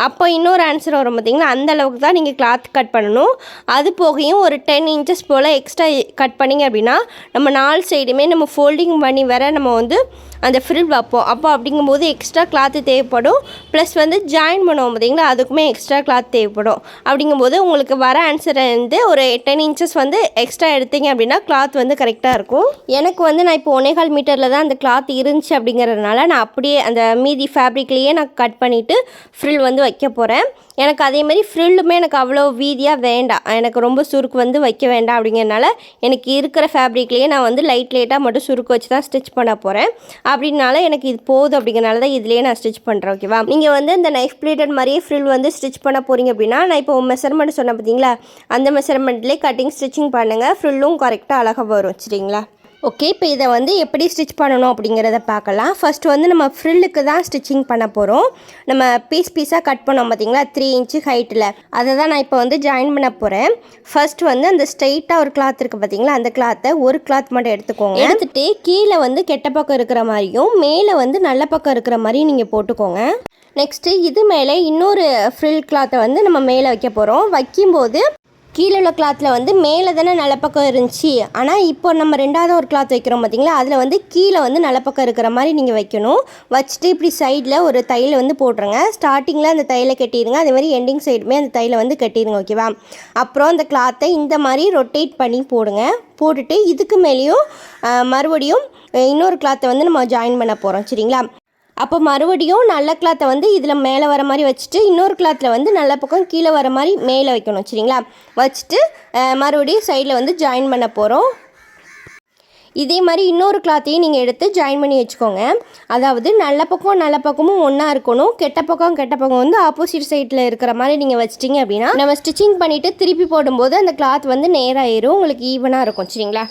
அப்போ இன்னொரு ஆன்சர் வரும் பார்த்திங்களா, அந்த அளவுக்கு தான் நீங்கள் கிளாத் கட் பண்ணணும். அது போகையும் ஒரு 10 இன்ச்சஸ் போல் எக்ஸ்ட்ரா கட் பண்ணிங்க அப்படின்னா நம்ம 4 சைடுமே நம்ம ஃபோல்டிங் பண்ணி வர நம்ம வந்து அந்த ஃப்ரில் வைப்போம். அப்போ அப்படிங்கும்போது எக்ஸ்ட்ரா கிளாத்து தேவைப்படும், ப்ளஸ் வந்து ஜாயின் பண்ணுவோம் பார்த்தீங்களா, அதுக்குமே எக்ஸ்ட்ரா கிளாத் தேவைப்படும். அப்படிங்கும்போது உங்களுக்கு வர ஆன்சரை வந்து ஒரு 10 இன்ச்சஸ் வந்து எக்ஸ்ட்ரா எடுத்தீங்க அப்படின்னா கிளாத் வந்து கரெக்டாக இருக்கும். எனக்கு வந்து நான் இப்போ 1.25 மீட்டரில் தான் அந்த கிளாத் இருந்துச்சு அப்படிங்கிறதுனால நான் அப்படியே அந்த மீதி ஃபேப்ரிக்லேயே நான் கட் பண்ணிவிட்டு ஃப்ரில் வந்து வைக்க போகிறேன். எனக்கு அதேமாதிரி ஃப்ரில்லுமே எனக்கு அவ்வளோ வீதியாக வேண்டாம், எனக்கு ரொம்ப சுருக்கு வந்து வைக்க வேண்டாம். அப்படிங்கிறதுனால எனக்கு இருக்கிற ஃபேப்ரிக்லேயே நான் வந்து லைட்டாக மட்டும் சுருக்கு வச்சு தான் ஸ்டிச் பண்ண போகிறேன். அப்படின்னால எனக்கு இது போதும் அப்படிங்கிறனால தான் இதுலேயே நான் ஸ்டிச் பண்ணுறேன். ஓகேவா? நீங்கள் வந்து இந்த நைஃப் பிளேட்டட் மாதிரியே ஃப்ரில் வந்து ஸ்டிச் பண்ண போகிறீங்க அப்படின்னா நான் இப்போ மெஷர்மெண்ட் சொன்னேன் பார்த்தீங்களா, அந்த மெஷர்மெண்ட்லேயே கட்டிங் ஸ்டிச்சிங் பண்ணுங்கள். ஃப்ரில்லும் கரெக்டாக அழகாக வரும். சரிங்களா? ஓகே, இப்போ இதை வந்து எப்படி ஸ்டிச் பண்ணணும் அப்படிங்கிறத பார்க்கலாம். ஃபஸ்ட்டு வந்து நம்ம ஃப்ரில்லுக்கு தான் ஸ்டிச்சிங் பண்ண போகிறோம். நம்ம பீஸாக கட் பண்ணோம் பார்த்தீங்களா 3 இன்ச்சு ஹைட்டில், அதை தான் நான் இப்போ வந்து ஜாயின் பண்ண போகிறேன். ஃபர்ஸ்ட் வந்து அந்த ஸ்ட்ரெயிட்டாக ஒரு கிளாத் இருக்குது பார்த்தீங்களா, அந்த கிளாத்தை ஒரு கிளாத் மட்டும் எடுத்துக்கோங்க. எடுத்துகிட்டு கீழே வந்து கெட்ட பக்கம் இருக்கிற மாதிரியும் மேலே வந்து நல்ல பக்கம் இருக்கிற மாதிரியும் நீங்கள் போட்டுக்கோங்க. நெக்ஸ்ட்டு இது மேலே இன்னொரு ஃப்ரில் கிளாத்தை வந்து நம்ம மேலே வைக்க போகிறோம். வைக்கும்போது கீழே உள்ள கிளாத்தில் வந்து மேலே தானே நல்ல பக்கம் இருந்துச்சு, ஆனால் இப்போ நம்ம ரெண்டாவது ஒரு கிளாத் வைக்கிறோம் பார்த்தீங்களா, அதில் வந்து கீழே வந்து நல்ல பக்கம் இருக்கிற மாதிரி நீங்கள் வைக்கணும். வச்சுட்டு இப்படி சைடில் ஒரு தையலை வந்து போட்டுருங்க. ஸ்டார்டிங்கில் அந்த தையலை கட்டிடுங்க, அதே மாதிரி எண்டிங் சைடுமே அந்த தையலை வந்து கட்டிடுங்க. ஓகேவா? அப்புறம் அந்த கிளாத்தை இந்த மாதிரி ரொட்டேட் பண்ணி போடுங்க. போட்டுட்டு இதுக்கு மேலேயும் மறுபடியும் இன்னொரு கிளாத்தை வந்து நம்ம ஜாயின் பண்ண போகிறோம். சரிங்களா? அப்போ மறுபடியும் நல்ல கிளாத்தை வந்து இதில் மேலே வர மாதிரி வச்சுட்டு இன்னொரு கிளாத்தில் வந்து நல்ல பக்கம் கீழே வர மாதிரி மேலே வைக்கணும். சரிங்களா? வச்சுட்டு மறுபடியும் சைடில் வந்து ஜாயின் பண்ண போகிறோம். இதே மாதிரி இன்னொரு கிளாத்தையும் நீங்கள் எடுத்து ஜாயின் பண்ணி வச்சுக்கோங்க. அதாவது நல்ல பக்கமும் ஒன்றா இருக்கணும். கெட்ட பக்கம் வந்து ஆப்போசிட் சைடில் இருக்கிற மாதிரி நீங்கள் வச்சிட்டிங்க அப்படின்னா நம்ம ஸ்டிச்சிங் பண்ணிவிட்டு திருப்பி போடும்போது அந்த கிளாத் வந்து நேராகிடும், உங்களுக்கு ஈவனாக இருக்கும். சரிங்களா?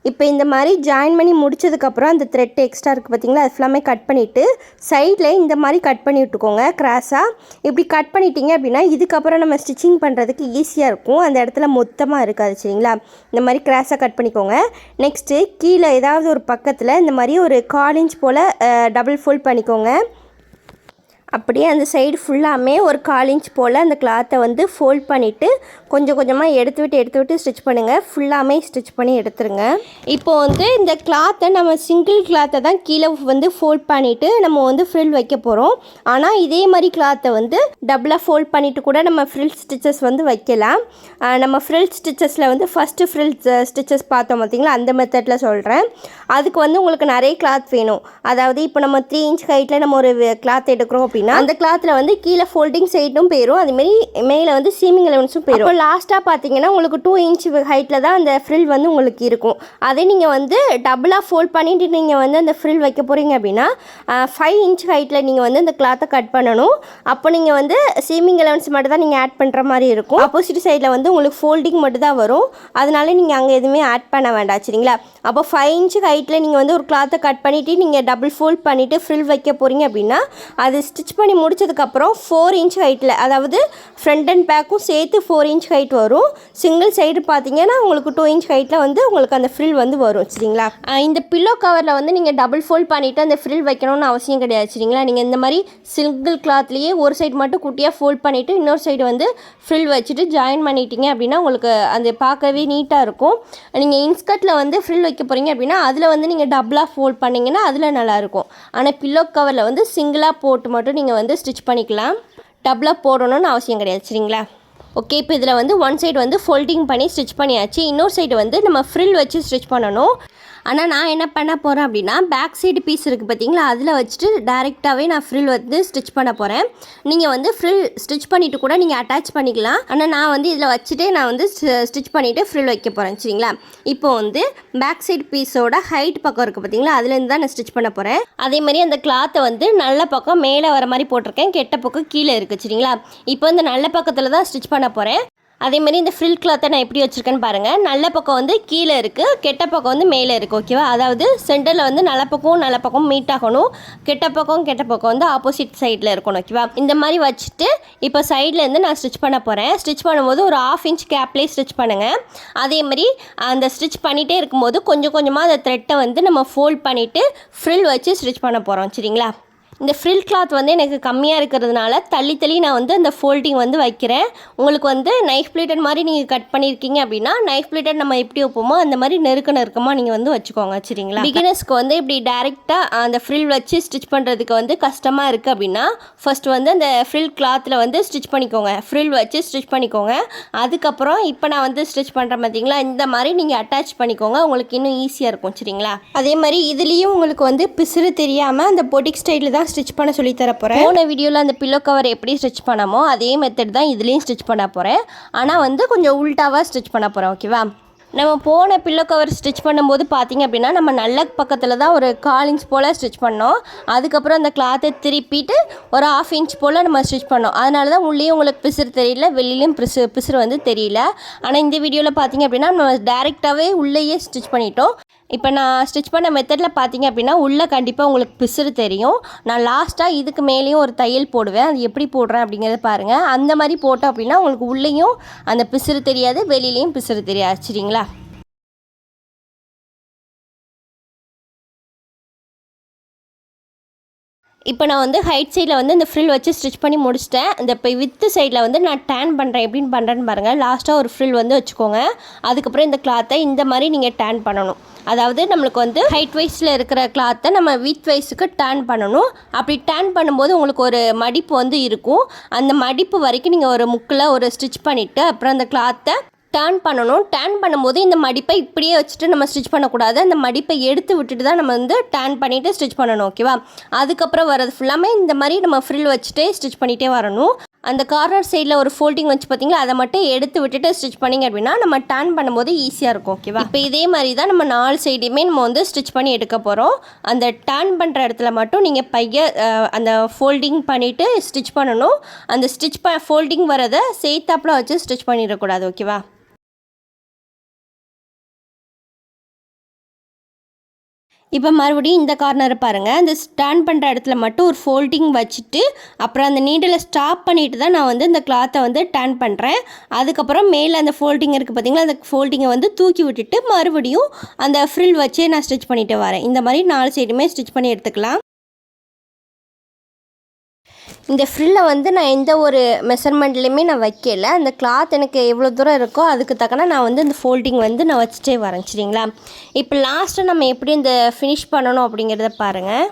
இப்போ இந்த மாதிரி ஜாயின் பண்ணி முடிச்சதுக்கப்புறம் அந்த த்ரெட் எக்ஸ்ட்ரா இருக்குது பார்த்தீங்களா, அது ஃபுல்லாமே கட் பண்ணிவிட்டு சைடில் இந்த மாதிரி கட் பண்ணி விட்டுக்கோங்க கிராஸாக. இப்படி கட் பண்ணிட்டீங்க அப்படின்னா இதுக்கப்புறம் நம்ம ஸ்டிச்சிங் பண்ணுறதுக்கு ஈஸியாக இருக்கும், அந்த இடத்துல மொத்தமாக இருக்காது. சரிங்களா? இந்த மாதிரி கிராஸாக கட் பண்ணிக்கோங்க. நெக்ஸ்ட்டு கீழே ஏதாவது ஒரு பக்கத்தில் இந்த மாதிரி ஒரு 1/4 இன்ச் போல் டபுள் ஃபோல்ட் பண்ணிக்கோங்க. அப்படியே அந்த சைடு ஃபுல்லாமே ஒரு 1/4 இன்ச் போல் அந்த கிளாத்தை வந்து ஃபோல்ட் பண்ணிவிட்டு கொஞ்சம் கொஞ்சமாக எடுத்து விட்டு ஸ்டிச் பண்ணுங்கள். ஃபுல்லாமே ஸ்டிச் பண்ணி எடுத்துருங்க. இப்போ வந்து இந்த கிளாத்தை நம்ம சிங்கிள் கிளாத்தை தான் கீழே வந்து ஃபோல்ட் பண்ணிவிட்டு நம்ம வந்து ஃப்ரில் வைக்க போகிறோம். ஆனால் இதே மாதிரி கிளாத்தை வந்து டபுளாக ஃபோல்ட் பண்ணிவிட்டு கூட நம்ம ஃப்ரில் ஸ்டிச்சஸ் வந்து வைக்கலாம். நம்ம ஃப்ரில் ஸ்டிச்சஸில் வந்து ஃபஸ்ட்டு ஃப்ரில் ஸ்டிச்சஸ் பார்த்தோம் பார்த்தீங்களா, அந்த மெத்தடில் சொல்கிறேன். அதுக்கு வந்து உங்களுக்கு நிறைய கிளாத் வேணும். அதாவது இப்போ நம்ம 3 இன்ச் ஹைட்டில் நம்ம ஒரு கிளாத் எடுக்கிறோம் அப்படின்னா அந்த கிளாத்தில் வந்து கீழே ஃபோல்டிங் சைடும் போயிடும், அதுமாரி மேலே வந்து சீமிங் அலவன்ஸும் போயிடும். லாஸ்ட்டாக பார்த்தீங்கன்னா உங்களுக்கு 2 இன்ச் ஹைட்டில் தான் அந்த ஃப்ரில் வந்து உங்களுக்கு இருக்கும். அதே நீங்கள் வந்து டபுளாக ஃபோல்ட் பண்ணிட்டு நீங்கள் வந்து அந்த ஃப்ரில் வைக்க போகிறீங்க அப்படின்னா 5 இன்ச் ஹைட்டில் நீங்கள் வந்து அந்த கிளாத்தை கட் பண்ணணும். அப்போ நீங்கள் வந்து சீமிங் அலவன்ஸ் மட்டும் தான் நீங்கள் ஆட் பண்ணுற மாதிரி இருக்கும். ஆப்போசிட் சைடில் வந்து உங்களுக்கு ஃபோல்டிங் மட்டும் தான் வரும், அதனால நீங்கள் அங்கே எதுவுமே ஆட் பண்ண வேண்டாம். சரிங்களா? அப்போ 5 இன்ச் ஹைட்டில் நீங்கள் வந்து ஒரு கிளாத்தை கட் பண்ணிவிட்டு நீங்கள் டபுள் ஃபோல்ட் பண்ணிவிட்டு ஃப்ரில் வைக்க போகிறீங்க அப்படின்னா அது ஸ்டிச் பண்ணி முடிச்சதுக்கப்புறம் 4 இன்ச் ஹைட்டில், அதாவது ஃப்ரண்ட் அண்ட் பேக்கும் சேர்த்து 4 இன்ச் ஹைட் வரும். சிங்கிள் சைடு பார்த்தீங்கன்னா உங்களுக்கு 2 இன்ச் ஹைட்டில் வந்து உங்களுக்கு அந்த ஃப்ரில் வந்து வரும். சரிங்களா? இந்த பில்லோ கவரில் வந்து நீங்கள் டபுள் ஃபோல்ட் பண்ணிவிட்டு அந்த ஃப்ரில் வைக்கணும்னு அவசியம் கிடையாது. சரிங்களா? நீங்கள் இந்த மாதிரி சிங்கிள் கிளாத்லேயே ஒரு சைடு மட்டும் குட்டியாக ஃபோல்ட் பண்ணிவிட்டு இன்னொரு சைடு வந்து ஃப்ரில் வச்சுட்டு ஜாயின் பண்ணிட்டீங்க அப்படின்னா உங்களுக்கு அந்த பார்க்கவே நீட்டாக இருக்கும். நீங்கள் இன்ஸ்கர்ட்டில் வந்து ஃப்ரில் வைக்க போகிறீங்க அப்படின்னா அதில் வந்து நீங்கள் டபுளாக ஃபோல்ட் பண்ணிங்கன்னா அதில் நல்லாயிருக்கும். ஆனால் பில்லோ கவரில் வந்து சிங்கிளாக போட்டு மட்டும் நீங்கள் வந்து ஸ்டிச் பண்ணிக்கலாம், டபுளாக போடணும்னு அவசியம் கிடையாது. சரிங்களா? ஓகே, இப்போ இதில் வந்து ஒன் சைடு வந்து ஃபோல்டிங் பண்ணி ஸ்டிச் பண்ணியாச்சு. இன்னொரு சைடு வந்து நம்ம ஃப்ரில் வச்சு ஸ்டிச் பண்ணணும். ஆனால் நான் என்ன பண்ண போகிறேன் அப்படின்னா பேக் சைடு பீஸ் இருக்குது பார்த்தீங்களா, அதில் வச்சுட்டு டேரெக்டாகவே நான் ஃப்ரில் வந்து ஸ்டிச் பண்ண போகிறேன். நீங்கள் வந்து ஃப்ரில் ஸ்டிச் பண்ணிவிட்டு கூட நீங்கள் அட்டாச் பண்ணிக்கலாம். ஆனால் நான் வந்து இதில் வச்சுட்டே நான் வந்து ஸ்டிச் பண்ணிவிட்டு ஃப்ரில் வைக்க போகிறேன். சரிங்களா? இப்போ வந்து பேக் சைடு பீஸோட ஹைட் பக்கம் இருக்குது பார்த்தீங்களா, அதுலேருந்து தான் நான் ஸ்டிச் பண்ண போகிறேன். அதே மாதிரி அந்த கிளாத்தை வந்து நல்ல பக்கம் மேலே வர மாதிரி போட்டிருக்கேன், கெட்ட பக்கம் கீழே இருக்குது. சரிங்களா? இப்போ இந்த நல்ல பக்கத்தில் தான் ஸ்டிச் பண்ண போகிறேன். அதேமாதிரி இந்த ஃப்ரில் கிளாத்தை நான் எப்படி வச்சுருக்கேன்னு பாருங்கள். நல்ல பக்கம் வந்து கீழே இருக்குது, கெட்ட பக்கம் வந்து மேலே இருக்குது. ஓகேவா? அதாவது சென்டரில் வந்து நல்ல பக்கம் மீட் ஆகணும், கெட்ட பக்கம் வந்து ஆப்போசிட் சைடில் இருக்கணும். ஓகேவா? இந்த மாதிரி வச்சுட்டு இப்போ சைட்லேருந்து நான் ஸ்டிச் பண்ண போகிறேன். ஸ்டிச் பண்ணும்போது ஒரு 1/2 இன்ச் கேப்லேயே ஸ்டிச் பண்ணுங்கள். அதேமாதிரி அந்த ஸ்டிச் பண்ணிகிட்டே இருக்கும்போது கொஞ்சம் கொஞ்சமாக அந்த த்ரெட்டை வந்து நம்ம ஃபோல்ட் பண்ணிவிட்டு ஃப்ரில் வச்சு ஸ்டிச் பண்ண போகிறோம். சரிங்களா? இந்த ஃப்ரில் கிளாத் வந்து எனக்கு கம்மியாக இருக்கிறதுனால தள்ளி நான் வந்து அந்த ஃபோல்டிங் வந்து வைக்கிறேன். உங்களுக்கு வந்து நைஃப் பிளேட்டட் மாதிரி நீங்கள் கட் பண்ணியிருக்கீங்க அப்படின்னா நைஃப் பிளேட்டட் நம்ம எப்படி வைப்போமோ அந்த மாதிரி நெருக்கமாக நீங்கள் வந்து வச்சுக்கோங்க. சரிங்களா? பிகினர்ஸ்க்கு வந்து இப்படி டேரெக்டாக அந்த ஃப்ரில் வச்சு ஸ்டிச் பண்ணுறதுக்கு வந்து கஷ்டமாக இருக்குது அப்படின்னா ஃபர்ஸ்ட் வந்து அந்த ஃப்ரில் கிளாத்தில் வந்து ஸ்டிச் பண்ணிக்கோங்க, ஃப்ரில் வச்சு ஸ்டிச் பண்ணிக்கோங்க. அதுக்கப்புறம் இப்போ நான் வந்து ஸ்டிச் பண்ணுறேன் பார்த்தீங்களா, இந்த மாதிரி நீங்கள் அட்டாச் பண்ணிக்கோங்க, உங்களுக்கு இன்னும் ஈஸியாக இருக்கும். சரிங்களா? அதே மாதிரி இதுலேயும் உங்களுக்கு வந்து பிசுறு தெரியாமல் அந்த பொட்டிக் ஸ்டைலில் தான் ஸ்டிச் பண்ண சொல்லி தர போகிறேன். போன வீடியோவில் அந்த பில்லோ கவர் எப்படி ஸ்டிச் பண்ணாமோ அதே மெத்தட் தான் இதுலேயும் ஸ்டிச் பண்ண போகிறேன். ஆனால் வந்து கொஞ்சம் உல்ட்டாவாக ஸ்டிச் பண்ண போகிறேன். ஓகேவா? நம்ம போன பில்லோ கவர் ஸ்டிச் பண்ணும்போது பார்த்திங்க அப்படின்னா நம்ம நல்ல பக்கத்தில் தான் ஒரு 1/4 இன்ச் போல் ஸ்டிச் பண்ணோம். அதுக்கப்புறம் அந்த கிளாத்தை திருப்பிட்டு ஒரு 1/2 இன்ச் போல் நம்ம ஸ்டிச் பண்ணோம். அதனால தான் உள்ளேயும் உங்களுக்கு பிசுறு தெரியல, வெளியிலையும் பிசுறு வந்து தெரியல. ஆனால் இந்த வீடியோவில் பார்த்திங்க அப்படின்னா நம்ம டேரெக்டாகவே உள்ளேயே ஸ்டிச் பண்ணிட்டோம். இப்போ நான் ஸ்டிச் பண்ண மெத்தடில் பார்த்திங்க அப்படின்னா உள்ளே கண்டிப்பாக உங்களுக்கு பிசுறு தெரியும். நான் லாஸ்ட்டாக இதுக்கு மேலேயும் ஒரு தையல் போடுவேன். அது எப்படி போடுறேன் அப்படிங்கிறத பாருங்கள். அந்த மாதிரி போட்டோம் அப்படின்னா உங்களுக்கு உள்ளேயும் அந்த பிசுறு தெரியாது, வெளியிலையும் பிசுறு தெரியாது. சரிங்களா? இப்போ நான் வந்து ஹைட் சைடில் வந்து இந்த ஃப்ரில் வச்சு ஸ்டிச் பண்ணி முடிச்சிட்டேன். இந்த இப்போ வித்து சைடில் வந்து நான் டேன் பண்ணுறேன். எப்படின்னு பண்ணுறேன்னு பாருங்கள். லாஸ்ட்டாக ஒரு ஃப்ரில் வந்து வச்சுக்கோங்க. அதுக்கப்புறம் இந்த கிளாத்தை இந்த மாதிரி நீங்கள் டேன் பண்ணணும். அதாவது நம்மளுக்கு வந்து ஹைட் வைஸில் இருக்கிற கிளாத்தை நம்ம வித் வைஸுக்கு டேன் பண்ணணும். அப்படி டேன் பண்ணும்போது உங்களுக்கு ஒரு மடிப்பு வந்து இருக்கும். அந்த மடிப்பு வரைக்கும் நீங்கள் ஒரு முக்கில் ஒரு ஸ்டிச் பண்ணிவிட்டு அப்புறம் அந்த கிளாத்தை டர்ன் பண்ணணும். டர்ன் பண்ணும்போது இந்த மடிப்பை இப்படியே வச்சுட்டு நம்ம ஸ்டிச் பண்ணக்கூடாது. அந்த மடிப்பை எடுத்து விட்டுட்டு தான் நம்ம வந்து டர்ன் பண்ணிவிட்டு ஸ்டிச் பண்ணணும். ஓகேவா? அதுக்கப்புறம் வரது ஃபுல்லாமே இந்த மாதிரி நம்ம ஃப்ரில் வச்சுட்டே ஸ்டிச் பண்ணிகிட்டே வரணும். அந்த கார்னர் சைடில் ஒரு ஃபோல்டிங் வச்சு பார்த்தீங்களா, அதை மட்டும் எடுத்து விட்டுட்டு ஸ்டிச் பண்ணிங்க அப்படின்னா நம்ம டர்ன் பண்ணும்போது ஈஸியாக இருக்கும். ஓகேவா? இப்போ இதே மாதிரி தான் நம்ம 4 சைடுமே நம்ம வந்து ஸ்டிச் பண்ணி எடுக்க போகிறோம். அந்த டர்ன் பண்ணுற இடத்துல மட்டும் நீங்கள் அந்த ஃபோல்டிங் பண்ணிவிட்டு ஸ்டிச் பண்ணணும். அந்த ஃபோல்டிங் வரதை சேர்த்தாப்பில் வச்சு ஸ்டிச் பண்ணிடக்கூடாது. ஓகேவா? இப்போ மறுபடியும் இந்த கார்னரை பாருங்கள். அந்த ஸ்டாண்ட் பண்ணுற இடத்துல மட்டும் ஒரு ஃபோல்டிங் வச்சுட்டு அப்புறம் அந்த நீடில் ஸ்டாப் பண்ணிவிட்டு தான் நான் வந்து இந்த கிளாத்தை வந்து டர்ன் பண்ணுறேன். அதுக்கப்புறம் மேலே அந்த ஃபோல்டிங் இருக்குது பார்த்திங்களா, அந்த ஃபோல்டிங்கை வந்து தூக்கி விட்டுட்டு மறுபடியும் அந்த ஃப்ரில் வச்சே நான் ஸ்டிச் பண்ணிட்டு வரேன். இந்த மாதிரி 4 சைடுமே ஸ்டிச் பண்ணி எடுத்துக்கலாம். இந்த ஃப்ரில்லை வந்து நான் எந்த ஒரு மெஷர்மெண்ட்லேயுமே நான் வைக்கல. அந்த கிளாத் எனக்கு எவ்வளோ தூரம் இருக்கோ அதுக்கு தக்கன நான் வந்து இந்த ஃபோல்டிங் வந்து நான் வச்சுட்டே வரேன். சரிங்களா? இப்போ லாஸ்ட்டு நம்ம எப்படி இந்த ஃபினிஷ் பண்ணணும் அப்படிங்கிறத பாருங்கள்.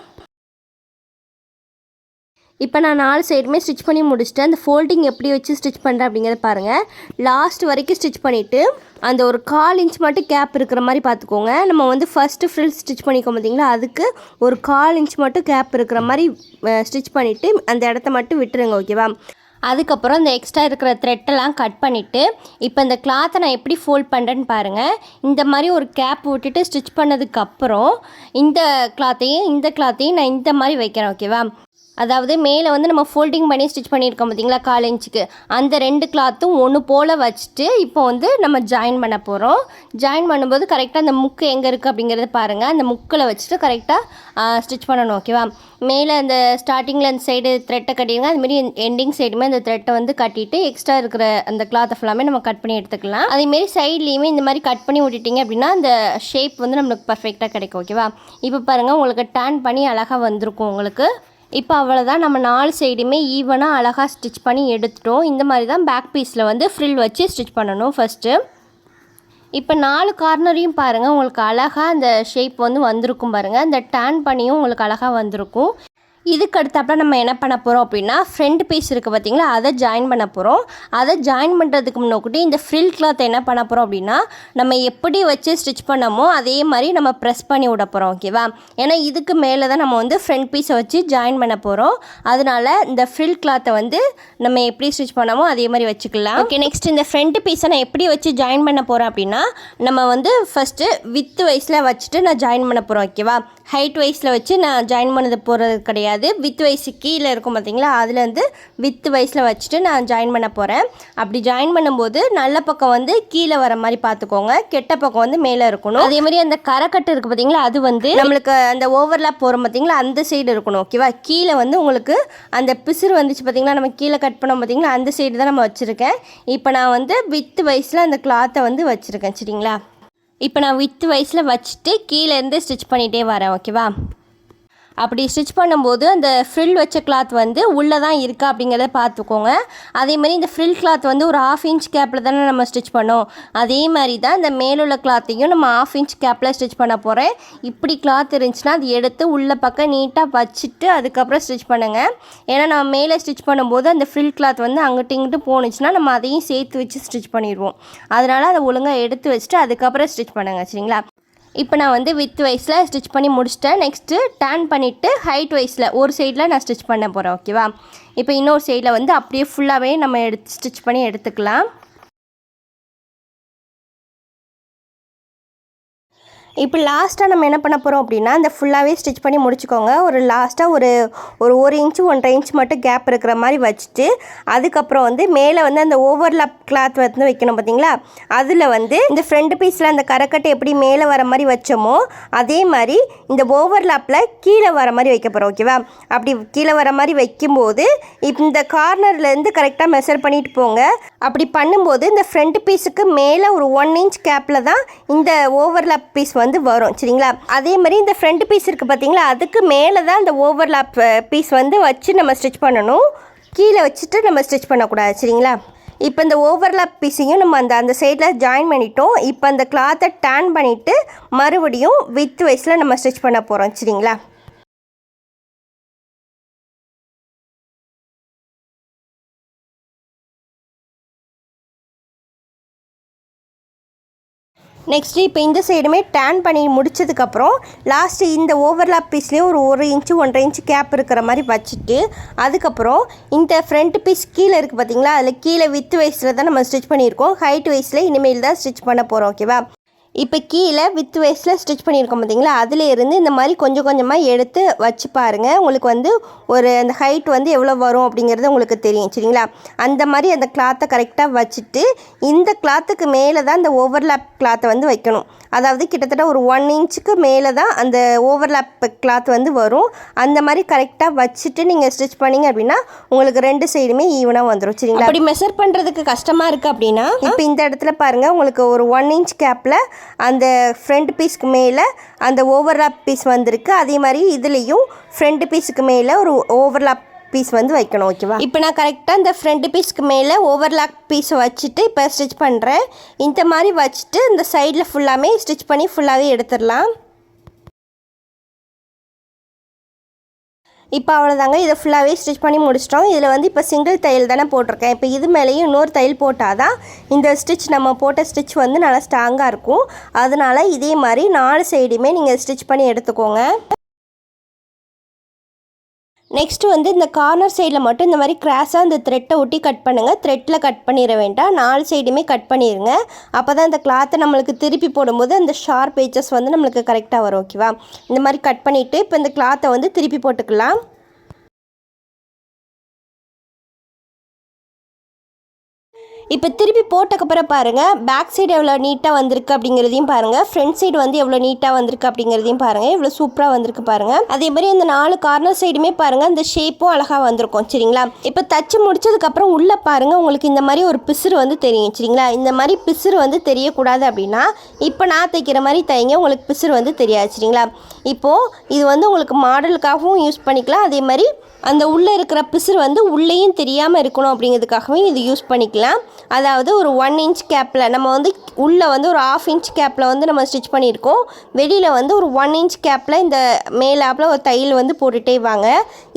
இப்போ நான் 4 சைடுமே ஸ்டிச் பண்ணி முடிச்சுட்டேன். அந்த ஃபோல்டிங் எப்படி வச்சு ஸ்டிச் பண்ணுறேன் அப்படிங்கிறத பாருங்கள். லாஸ்ட் வரைக்கும் ஸ்டிச் பண்ணிவிட்டு அந்த ஒரு 1/4 இன்ச் மட்டும் கேப் இருக்கிற மாதிரி பார்த்துக்கோங்க. நம்ம வந்து ஃபஸ்ட்டு ஃப்ரில் ஸ்டிச் பண்ணிக்கோம் பார்த்திங்களா, அதுக்கு ஒரு 1/4 இன்ச் மட்டும் கேப் இருக்கிற மாதிரி ஸ்டிச் பண்ணிவிட்டு அந்த இடத்த மட்டும் விட்டுருங்க. ஓகேவா? அதுக்கப்புறம் இந்த எக்ஸ்ட்ரா இருக்கிற த்ரெட்டெல்லாம் கட் பண்ணிவிட்டு இப்போ இந்த கிளாத்தை நான் எப்படி ஃபோல்ட் பண்ணுறேன்னு பாருங்கள். இந்த மாதிரி ஒரு கேப் விட்டுட்டு ஸ்டிச் பண்ணதுக்கப்புறம் இந்த கிளாத்தையும் நான் இந்த மாதிரி வைக்கிறேன். ஓகேவா? அதாவது மேலே வந்து நம்ம ஃபோல்டிங் பண்ணி ஸ்டிச் பண்ணியிருக்கோம் பார்த்திங்களா 1/4 இன்ச்சுக்கு, அந்த 2 கிளாத்தும் ஒன்று போல் வச்சுட்டு இப்போ வந்து நம்ம ஜாயின் பண்ண போகிறோம். ஜாயின் பண்ணும்போது கரெக்டாக அந்த முக்கு எங்கே இருக்குது அப்படிங்கிறத பாருங்கள். அந்த முக்கில் வச்சுட்டு கரெக்டாக ஸ்டிச் பண்ணணும். ஓகேவா? மேலே அந்த ஸ்டார்டிங்கில் அந்த சைடு த்ரெட்டை கட்டிடுங்க. அதுமாரி எண்டிங் சைடுமே அந்த த்ரெட்டை வந்து கட்டிட்டு எக்ஸ்ட்ரா இருக்கிற அந்த கிளாத்தை ஃபுல்லாமே நம்ம கட் பண்ணி எடுத்துக்கலாம். அதேமாரி சைட்லேயுமே இந்த மாதிரி கட் பண்ணி விட்டுட்டிங்க அப்படின்னா அந்த ஷேப் வந்து நம்மளுக்கு பர்ஃபெக்டாக கிடைக்கும். ஓகேவா? இப்போ பாருங்கள், உங்களுக்கு டர்ன் பண்ணி அழகாக வந்திருக்கும் உங்களுக்கு. இப்போ அவ்வளோதான், நம்ம 4 சைடுமே ஈவனாக அழகாக ஸ்டிச் பண்ணி எடுத்துட்டோம். இந்த மாதிரி தான் பேக் பீஸில் வந்து ஃப்ரில் வச்சு ஸ்டிச் பண்ணணும் ஃபஸ்ட்டு. இப்போ 4 கார்னரையும் பாருங்கள், உங்களுக்கு அழகாக அந்த ஷேப் வந்து வந்திருக்கும் பாருங்கள். அந்த டர்ன் பண்ணியும் உங்களுக்கு அழகாக வந்திருக்கும். இதுக்கு அடுத்தாப்பில் நம்ம என்ன பண்ண போகிறோம் அப்படின்னா ஃப்ரண்ட் பீஸ் இருக்குது பார்த்திங்களா, அதை ஜாயின் பண்ண போகிறோம். அதை ஜாயின் பண்ணுறதுக்கு முன்னாடி இந்த ஃப்ரில் கிளாத் என்ன பண்ண போகிறோம் அப்படின்னா நம்ம எப்படி வச்சு ஸ்டிச் பண்ணமோ அதே மாதிரி நம்ம ப்ரெஸ் பண்ணி விட போகிறோம். ஓகேவா? ஏன்னா இதுக்கு மேலே தான் நம்ம வந்து ஃப்ரண்ட் பீஸை வச்சு ஜாயின் பண்ண போகிறோம். அதனால் இந்த ஃப்ரில் கிளாத்தை வந்து நம்ம எப்படி ஸ்டிச் பண்ணமோ அதே மாதிரி வச்சுக்கலாம். ஓகே, நெக்ஸ்ட் இந்த ஃப்ரண்ட் பீஸை நான் எப்படி வச்சு ஜாயின் பண்ண போகிறேன் அப்படின்னா நம்ம வந்து ஃபஸ்ட்டு வித்து வைஸில் வச்சுட்டு நான் ஜாயின் பண்ண போகிறோம். ஓகேவா? ஹைட் வைஸில் வச்சு நான் ஜாயின் பண்ணது போகிறது கிடையாது. வித் வைஸு கீழே இருக்கும் பார்த்திங்களா, அதுலேருந்து வித் வைஸில் வச்சுட்டு நான் ஜாயின் பண்ண போகிறேன். அப்படி ஜாயின் பண்ணும்போது நல்ல பக்கம் வந்து கீழே வர மாதிரி பார்த்துக்கோங்க, கெட்ட பக்கம் வந்து மேலே இருக்கணும். அதே மாதிரி அந்த கரைக்கட்டு இருக்குது பார்த்திங்களா, அது வந்து நம்மளுக்கு அந்த ஓவர்லாப் போகிறோம் பார்த்திங்களா, அந்த சைடு இருக்கணும். ஓகேவா? கீழே வந்து உங்களுக்கு அந்த பிசுறு வந்துச்சு பார்த்திங்களா, நம்ம கீழே கட் பண்ணோம் பார்த்திங்களா, அந்த சைடு தான் நம்ம வச்சுருக்கேன். இப்போ நான் வந்து வித் வைஸில் அந்த கிளாத்தை வந்து வச்சுருக்கேன். சரிங்களா? இப்போ நான் வித் வைஸில் வச்சுட்டு கீழேருந்து ஸ்டிச் பண்ணிகிட்டே வரேன். ஓகேவா? அப்படி ஸ்டிச் பண்ணும்போது அந்த ஃப்ரில் வச்ச கிளாத் வந்து உள்ளே தான் இருக்கா அப்படிங்கிறத பார்த்துக்கோங்க. அதேமாதிரி இந்த ஃப்ரில் கிளாத் வந்து ஒரு 1/2 இன்ச் கேப்பில் தானே நம்ம ஸ்டிச் பண்ணோம். அதே மாதிரி தான் இந்த மேலுள்ள கிளாத்தையும் நம்ம 1/2 இன்ச் கேப்பில் ஸ்டிச் பண்ண போகிறேன். இப்படி கிளாத் இருந்துச்சுன்னா அது எடுத்து உள்ள பக்கம் நீட்டாக வச்சுட்டு அதுக்கப்புறம் ஸ்டிச் பண்ணுங்கள். ஏன்னா நம்ம மேலே ஸ்டிச் பண்ணும்போது அந்த ஃப்ரில் கிளாத் வந்து அங்கிட்டு இங்கிட்டு போணுச்சுன்னா நம்ம அதையும் சேர்த்து வச்சு ஸ்டிச் பண்ணிடுவோம். அதனால் அதை ஒழுங்காக எடுத்து வச்சுட்டு அதுக்கப்புறம் ஸ்டிச் பண்ணுங்கள். சரிங்களா? இப்போ நான் வந்து வித் வைஸில் ஸ்டிச் பண்ணி முடிச்சிட்டேன். நெக்ஸ்ட்டு டர்ன் பண்ணிவிட்டு ஹைட் வைஸில் ஒரு சைடில் நான் ஸ்டிச் பண்ண போகிறேன். ஓகேவா? இப்போ இன்னொரு சைடில் வந்து அப்படியே ஃபுல்லாகவே நம்ம ஸ்டிச் பண்ணி எடுத்துக்கலாம். இப்போ லாஸ்ட்டாக நம்ம என்ன பண்ண போகிறோம் அப்படின்னா இந்த ஃபுல்லாகவே ஸ்டிச் பண்ணி முடிச்சுக்கோங்க. ஒரு லாஸ்ட்டாக ஒரு இன்ச்சு 1.5 இன்ச் மட்டும் கேப் இருக்கிற மாதிரி வச்சுட்டு அதுக்கப்புறம் வந்து மேலே வந்து அந்த ஓவர்லாப் கிளாத் வந்து வைக்கணும் பார்த்தீங்களா. அதில் வந்து இந்த ஃப்ரண்ட் பீஸில் அந்த கரைக்கட்டை எப்படி மேலே வர மாதிரி வச்சோமோ அதே மாதிரி இந்த ஓவர்லாப்பில் கீழே வர மாதிரி வைக்க போகிறோம். ஓகேவா? அப்படி கீழே வர மாதிரி வைக்கும்போது இந்த கார்னர்லேருந்து கரெக்டாக மெஷர் பண்ணிட்டு போங்க. அப்படி பண்ணும்போது இந்த ஃப்ரண்ட் பீஸுக்கு மேலே ஒரு 1 இன்ச் கேப்பில் தான் இந்த ஓவர்லாப் பீஸ் வந்து வரும். சரிங்களா? அதே மாதிரி இந்த ஃப்ரண்ட் பீஸ் இருக்குது பார்த்தீங்களா, அதுக்கு மேலே தான் இந்த ஓவர்லாப் பீஸ் வந்து வச்சு நம்ம ஸ்டிச் பண்ணணும். கீழே வச்சுட்டு நம்ம ஸ்டிச் பண்ணக்கூடாது. சரிங்களா? இப்போ இந்த ஓவர்லாப் பீஸையும் நம்ம அந்த சைடில் ஜாயின் பண்ணிட்டோம். இப்போ அந்த கிளாத்தை டர்ன் பண்ணிவிட்டு மறுபடியும் வித் வைஸில் நம்ம ஸ்டிச் பண்ண போகிறோம். சரிங்களா? நெக்ஸ்ட்டு இப்போ இந்த சைடுமே டேன் பண்ணி முடிச்சதுக்கப்புறம் லாஸ்ட்டு இந்த ஓவர்லாப் பீஸ்லேயும் ஒரு இன்ச்சு 1.5 இன்ச்சு கேப் இருக்கிற மாதிரி வச்சுட்டு அதுக்கப்புறம் இந்த ஃப்ரண்ட் பீஸ் கீழே இருக்குது பார்த்தீங்களா, அதில் கீழே வித் வைஸில் தான் நம்ம ஸ்டிச் பண்ணியிருக்கோம். ஹைட் வைஸில் இனிமேல் தான் ஸ்டிச் பண்ண போகிறோம். ஓகேவா? இப்போ கீழே வித் வைஸில் ஸ்டிச் பண்ணியிருக்கோம் பார்த்தீங்களா, அதில் இருந்து இந்த மாதிரி கொஞ்சம் கொஞ்சமாக எடுத்து வச்சு பாருங்கள். உங்களுக்கு வந்து அந்த ஹைட் வந்து எவ்வளோ வரும் அப்படிங்கிறது உங்களுக்கு தெரியும். சரிங்களா? அந்த மாதிரி அந்த கிளாத்தை கரெக்டாக வச்சுட்டு இந்த கிளாத்துக்கு மேலே தான் இந்த ஓவர்லாப் கிளாத்தை வந்து வைக்கணும். அதாவது கிட்டத்தட்ட ஒரு 1 இன்ச்சுக்கு மேலே தான் அந்த ஓவர்லாப் கிளாத் வந்து வரும். அந்த மாதிரி கரெக்டாக வச்சுட்டு நீங்கள் ஸ்டிச் பண்ணிங்க அப்படின்னா உங்களுக்கு 2 சைடுமே ஈவனாக வந்துடும். சரிங்களா? அப்படி மெஷர் பண்ணுறதுக்கு கஷ்டமாக இருக்குது அப்படின்னா இப்போ இந்த இடத்துல பாருங்கள், உங்களுக்கு ஒரு 1 இன்ச் கேப்பில் அந்த ஃப்ரண்ட் பீஸ்க்கு மேலே அந்த ஓவர்லாப் பீஸ் வந்திருக்கு. அதே மாதிரி இதுலேயும் ஃப்ரண்ட் பீஸுக்கு மேலே ஒரு ஓவர்லாப் பீஸ் வந்து வைக்கணும். ஓகேவா? இப்போ நான் கரெக்டாக இந்த ஃப்ரண்ட் பீஸ்க்கு மேலே ஓவர்லாப் பீஸை வச்சுட்டு இப்போ ஸ்டிச் பண்ணுறேன். இந்த மாதிரி வச்சுட்டு இந்த சைடில் ஃபுல்லாமே ஸ்டிச் பண்ணி ஃபுல்லாகவே எடுத்துடலாம். இப்போ அவ்வளோதாங்க, இதை ஃபுல்லாகவே ஸ்டிச் பண்ணி முடிச்சிட்டோம். இதில் வந்து இப்போ சிங்கிள் தையல் தானே போட்டிருக்கேன். இப்போ இது மேலேயும் இன்னொரு தையல் போட்டால் தான் இந்த ஸ்டிச் நம்ம போட்ட ஸ்டிச் வந்து நல்லா ஸ்ட்ராங்காக இருக்கும். அதனால் இதே மாதிரி 4 சைடுமே நீங்கள் ஸ்டிச் பண்ணி எடுத்துக்கோங்க. நெக்ஸ்ட்டு வந்து இந்த கார்னர் சைடில் மட்டும் இந்த மாதிரி கிராஸாக இந்த த்ரெட்டை ஒட்டி கட் பண்ணுங்கள். த்ரெட்டில் கட் பண்ணிட வேண்டாம், 4 சைடுமே கட் பண்ணிடுங்க. அப்போ தான் இந்த கிளாத்தை நம்மளுக்கு திருப்பி போடும்போது அந்த ஷார்ப் எட்ஜஸ் வந்து நம்மளுக்கு கரெக்டாக வரும். ஓகேவா? இந்த மாதிரி கட் பண்ணிவிட்டு இப்போ இந்த கிளாத்தை வந்து திருப்பி போட்டுக்கலாம். இப்போ திருப்பி போட்டக்கப்புறம் பாருங்கள், பேக் சைடு எவ்வளோ நீட்டாக வந்திருக்கு அப்படிங்கிறதையும் பாருங்கள், ஃப்ரண்ட் சைடு வந்து எவ்வளோ நீட்டாக வந்திருக்கு அப்படிங்கிறதையும் பாருங்கள், எவ்வளோ சூப்பராக வந்திருக்கு பாருங்கள். அதே மாதிரி அந்த 4 கார்னர் சைடுமே பாருங்கள், இந்த ஷேப்பும் அழகாக வந்திருக்கும். சரிங்களா? இப்போ தச்சு முடிச்சதுக்கப்புறம் உள்ளே பாருங்கள், உங்களுக்கு இந்த மாதிரி ஒரு பிசுறு வந்து தெரியும். சரிங்களா? இந்த மாதிரி பிசுறு வந்து தெரியக்கூடாது அப்படின்னா இப்போ நான் தைக்கிற மாதிரி தைங்க, உங்களுக்கு பிசுறு வந்து தெரியாது. சரிங்களா? இப்போது இது வந்து உங்களுக்கு மாடலுக்காகவும் யூஸ் பண்ணிக்கலாம். அதே மாதிரி அந்த உள்ளே இருக்கிற பிசுறு வந்து உள்ளேயும் தெரியாமல் இருக்கணும் அப்படிங்கிறதுக்காகவே இது யூஸ் பண்ணிக்கலாம். அதாவது ஒரு 1 இன்ச் கேப்பில் நம்ம வந்து உள்ளே வந்து ஒரு 1/2 இன்ச் கேப்பில் வந்து நம்ம ஸ்டிச் பண்ணியிருக்கோம். வெளியில் வந்து ஒரு 1 இன்ச் கேப்பில் இந்த மேலாப்பில் ஒரு தையல் வந்து போட்டுகிட்டே வாங்க.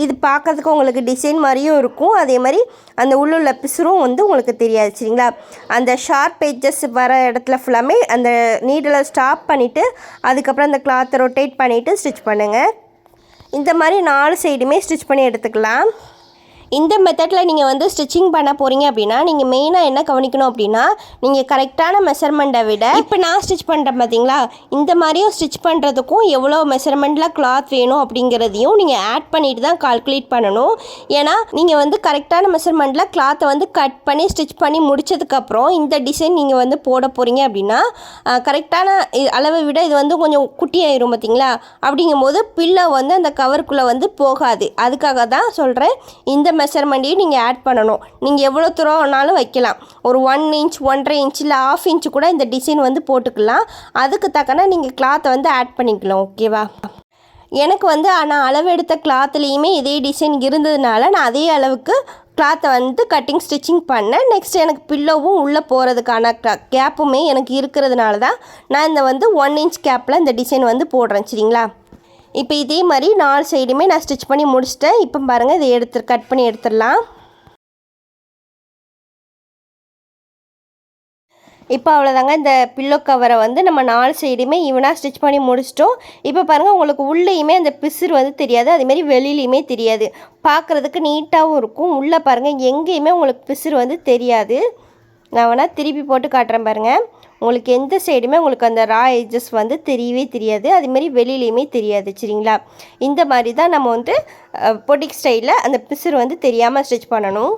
இது பார்க்கறதுக்கு உங்களுக்கு டிசைன் மாதிரியும் இருக்கும். அதே மாதிரி அந்த உள்ள பிசுறும் வந்து உங்களுக்கு தெரியாது. சரிங்களா? அந்த ஷார்ப் எட்ஜஸ் வர இடத்துல ஃபுல்லாமே அந்த நீடில் ஸ்டாப் பண்ணிவிட்டு அதுக்கப்புறம் அந்த கிளாத்தை ரொட்டேட் பண்ணிவிட்டு ஸ்டிச் பண்ணுங்கள். இந்த மாதிரி 4 சைடுமே ஸ்டிச் பண்ணி எடுத்துக்கலாம். இந்த மெத்தடில் நீங்கள் வந்து ஸ்டிச்சிங் பண்ண போகிறீங்க அப்படின்னா நீங்கள் மெயினாக என்ன கவனிக்கணும் அப்படின்னா நீங்கள் கரெக்டான மெஷர்மெண்ட்டை விட இப்போ நான் ஸ்டிச் பண்ணுறேன் பார்த்தீங்களா, இந்த மாதிரியும் ஸ்டிச் பண்ணுறதுக்கும் எவ்வளோ மெஷர்மெண்ட்டில் கிளாத் வேணும் அப்படிங்கிறதையும் நீங்கள் ஆட் பண்ணிட்டு தான் கால்குலேட் பண்ணணும். ஏன்னா நீங்கள் வந்து கரெக்டான மெஷர்மெண்ட்டில் கிளாத்தை வந்து கட் பண்ணி ஸ்டிச் பண்ணி முடித்ததுக்கப்புறம் இந்த டிசைன் நீங்கள் வந்து போட போகிறீங்க அப்படின்னா கரெக்டான அளவை விட இது வந்து கொஞ்சம் குட்டியாயிரும் பார்த்தீங்களா. அப்படிங்கும்போது பில்லோ வந்து அந்த கவருக்குள்ளே வந்து போகாது. அதுக்காக தான் சொல்கிறேன், இந்த மெஷர்மெண்ட்டையும் நீங்கள் ஆட் பண்ணணும். நீங்கள் எவ்வளோ தூரம் வேணாலும் வைக்கலாம். ஒரு 1 இன்ச் 1.5 இன்ச் இல்லை 1/2 இன்ச்சு கூட இந்த டிசைன் வந்து போட்டுக்கலாம். அதுக்கு தக்கன நீங்கள் கிளாத்தை வந்து ஆட் பண்ணிக்கலாம். ஓகேவா? எனக்கு வந்து நான் அளவெடுத்த கிளாத்துலேயுமே இதே டிசைன் இருந்ததுனால நான் அதே அளவுக்கு கிளாத்தை வந்து கட்டிங் ஸ்டிச்சிங் பண்ணேன். நெக்ஸ்ட் எனக்கு பில்லோவும் உள்ளே போகிறதுக்கான கேப்புமே எனக்கு இருக்கிறதுனால தான் நான் இந்த வந்து 1 இன்ச் கேப்பில் இந்த டிசைன் வந்து போடுறேன். சரிங்களா? இப்போ இதே மாதிரி 4 சைடுமே நான் ஸ்டிச் பண்ணி முடிச்சிட்டேன். இப்போ பாருங்கள், இதை கட் பண்ணி எடுத்துடலாம். இப்போ அவ்வளோதாங்க, இந்த பில்லோ கவரை வந்து நம்ம 4 சைடுமே ஈவனாக ஸ்டிச் பண்ணி முடிச்சிட்டோம். இப்போ பாருங்கள், உங்களுக்கு உள்ளேயுமே அந்த பிசுறு வந்து தெரியாது, அதேமாரி வெளியிலையுமே தெரியாது. பார்க்குறதுக்கு நீட்டாகவும் இருக்கும். உள்ளே பாருங்கள், எங்கேயுமே உங்களுக்கு பிசுறு வந்து தெரியாது. நான் வேணால் திருப்பி போட்டு காட்டுறேன் பாருங்கள். உங்களுக்கு எந்த சைடுமே உங்களுக்கு அந்த ரா எட்ஜஸ் வந்து தெரியவே தெரியாது, அதுமாரி வெளியிலையுமே தெரியாது சரிங்களா. இந்த மாதிரி தான் நம்ம வந்து பொட்டிக் ஸ்டைலில் அந்த பிசுறு வந்து தெரியாமல் ஸ்டிச் பண்ணணும்.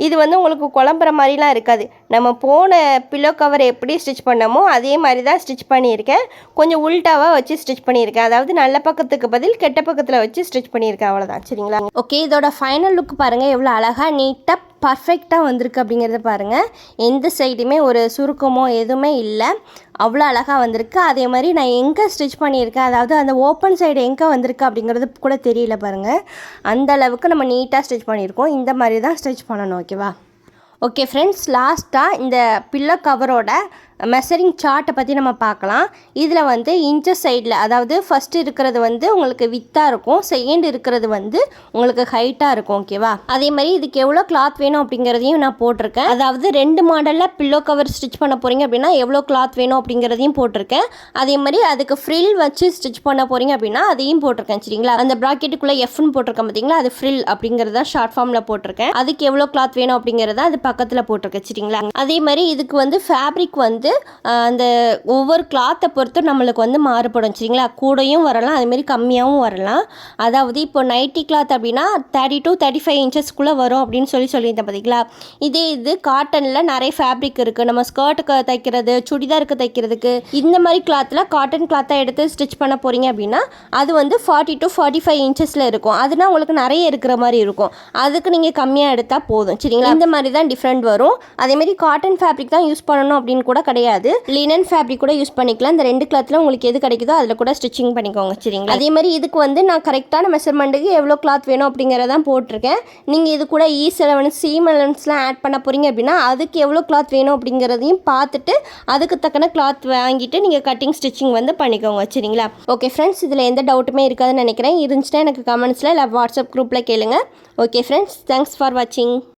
இது வந்து உங்களுக்கு குழம்புற மாதிரிலாம் இருக்காது. நம்ம போன பில்லோ கவர் எப்படி ஸ்டிச் பண்ணமோ அதே மாதிரி தான் ஸ்டிச் பண்ணியிருக்கேன். கொஞ்சம் உல்ட்டாவாக வச்சு ஸ்டிச் பண்ணியிருக்கேன், அதாவது நல்ல பக்கத்துக்கு பதில் கெட்ட பக்கத்தில் வச்சு ஸ்டிச் பண்ணியிருக்கேன், அவ்வளோதான் சரிங்களா. ஓகே, இதோட ஃபைனல் லுக் பாருங்கள் எவ்வளோ அழகாக நீட்டாக பர்ஃபெக்டாக வந்திருக்கு அப்படிங்கிறத பாருங்கள். எந்த சைடுமே ஒரு சுருக்கமோ எதுவுமே இல்லை, அவ்வளோ அழகாக வந்திருக்கு. அதே மாதிரி நான் எங்கே ஸ்டிச் பண்ணியிருக்கேன், அதாவது அந்த ஓப்பன் சைடு எங்கே வந்திருக்கு அப்படிங்கிறது கூட தெரியல பாருங்கள். அந்த அளவுக்கு நம்ம நீட்டாக ஸ்டிச் பண்ணியிருக்கோம். இந்த மாதிரி தான் ஸ்டிச் பண்ணணும் ஓகேவா. ஓகே ஃப்ரெண்ட்ஸ், லாஸ்ட்டாக இந்த பில்லோ கவரோட மெஷரிங் சார்ட்டை பற்றி நம்ம பார்க்கலாம். இதில் வந்து இன்ச்சஸ் சைடில், அதாவது ஃபஸ்ட்டு இருக்கிறது வந்து உங்களுக்கு வித்தாக இருக்கும், செகண்ட் இருக்கிறது வந்து உங்களுக்கு ஹைட்டாக இருக்கும் ஓகேவா. அதே மாதிரி இதுக்கு எவ்வளோ கிளாத் வேணும் அப்படிங்கிறதையும் நான் போட்டிருக்கேன். அதாவது 2 மாடலில் பில்லோ கவர் ஸ்டிச் பண்ண போகிறீங்க அப்படின்னா எவ்வளோ கிளாத் வேணும் அப்படிங்கிறதையும் போட்டிருக்கேன். அதே மாதிரி அதுக்கு ஃப்ரில் வச்சு ஸ்டிச் பண்ண போகிறீங்க அப்படின்னா அதையும் போட்டிருக்கேன் சரிங்களா. அந்த ப்ராக்கெட்டுக்குள்ளே எஃப்னு போட்டிருக்கேன் பார்த்தீங்களா, அது ஃப்ரில் அப்படிங்கிறத ஷார்ட் ஃபார்மில் போட்டிருக்கேன். அதுக்கு எவ்வளோ கிளாத் வேணும் அப்படிங்கிறத அது பக்கத்தில் போட்டிருக்கேன் சரிங்களா. அதே மாதிரி இதுக்கு வந்து ஃபேப்ரிக் வந்து அந்த ஒவ்வொரு கிளாத்தை பொறுத்து நம்மளுக்கு வந்து மாறுபடும் சரிங்களா. கூடையும் வரலாம், அதுமாரி கம்மியாகவும் வரலாம். அதாவது இப்போ நைட்டி கிளாத் அப்படின்னா 30 to 35 இன்ச்சஸ்க்குள்ளே வரும் அப்படின்னு சொல்லியிருந்தேன் பார்த்தீங்களா. இதே இது காட்டனில் நிறைய ஃபேப்ரிக் இருக்குது, நம்ம ஸ்கர்ட்டுக்கு தைக்கிறது, சுடிதாருக்கு தைக்கிறதுக்கு, இந்த மாதிரி கிளாத்தில் காட்டன் கிளாத்தை எடுத்து ஸ்டிச் பண்ண போகிறீங்க அப்படின்னா அது வந்து 40 to 45 இன்ச்சஸில் இருக்கும். அதுனா உங்களுக்கு நிறைய இருக்கிற மாதிரி இருக்கும், அதுக்கு நீங்கள் கம்மியாக எடுத்தால் போதும் சரிங்களா. இந்த மாதிரி தான் டிஃப்ரெண்ட் வரும். அதேமாதிரி காட்டன் ஃபேப்ரிக் தான் யூஸ் பண்ணணும் அப்படின்னு கூட கிடையாது, லினன் ஃபேப்ரிக் கூட யூஸ் பண்ணிக்கலாம். இந்த 2 கிளாத்தில் உங்களுக்கு எது கிடைக்குதோ அதில் கூட ஸ்டிச்சிங் பண்ணிக்கோங்க சரிங்களா. அதே மாதிரி இதுக்கு வந்து நான் கரெக்டான மெஷர்மெண்ட்டுக்கு எவ்வளோ கிளாத் வேணும் அப்படிங்கிறதான் போட்டிருக்கேன். நீங்கள் இது கூட E11 சீமெலன்ஸ்லாம் ஆட் பண்ண போகிறீங்க அப்படின்னா அதுக்கு எவ்வளோ கிளாத் வேணும் அப்படிங்கிறதையும் பார்த்துட்டு அதுக்கு தக்கன கிளாத் வாங்கிட்டு நீங்கள் கட்டிங் ஸ்டிச்சிங் வந்து பண்ணிக்கோங்க சரிங்களா. ஓகே ஃப்ரெண்ட்ஸ், இதில் எந்த டவுட்டுமே இருக்காதுன்னு நினைக்கிறேன். இருந்துச்சுன்னா எனக்கு கமெண்ட்ஸில் இல்லை வாட்ஸ்அப் குரூப்பில் கேளுங்க. ஓகே ஃப்ரெண்ட்ஸ், தேங்க்ஸ் ஃபார் வாட்சிங்.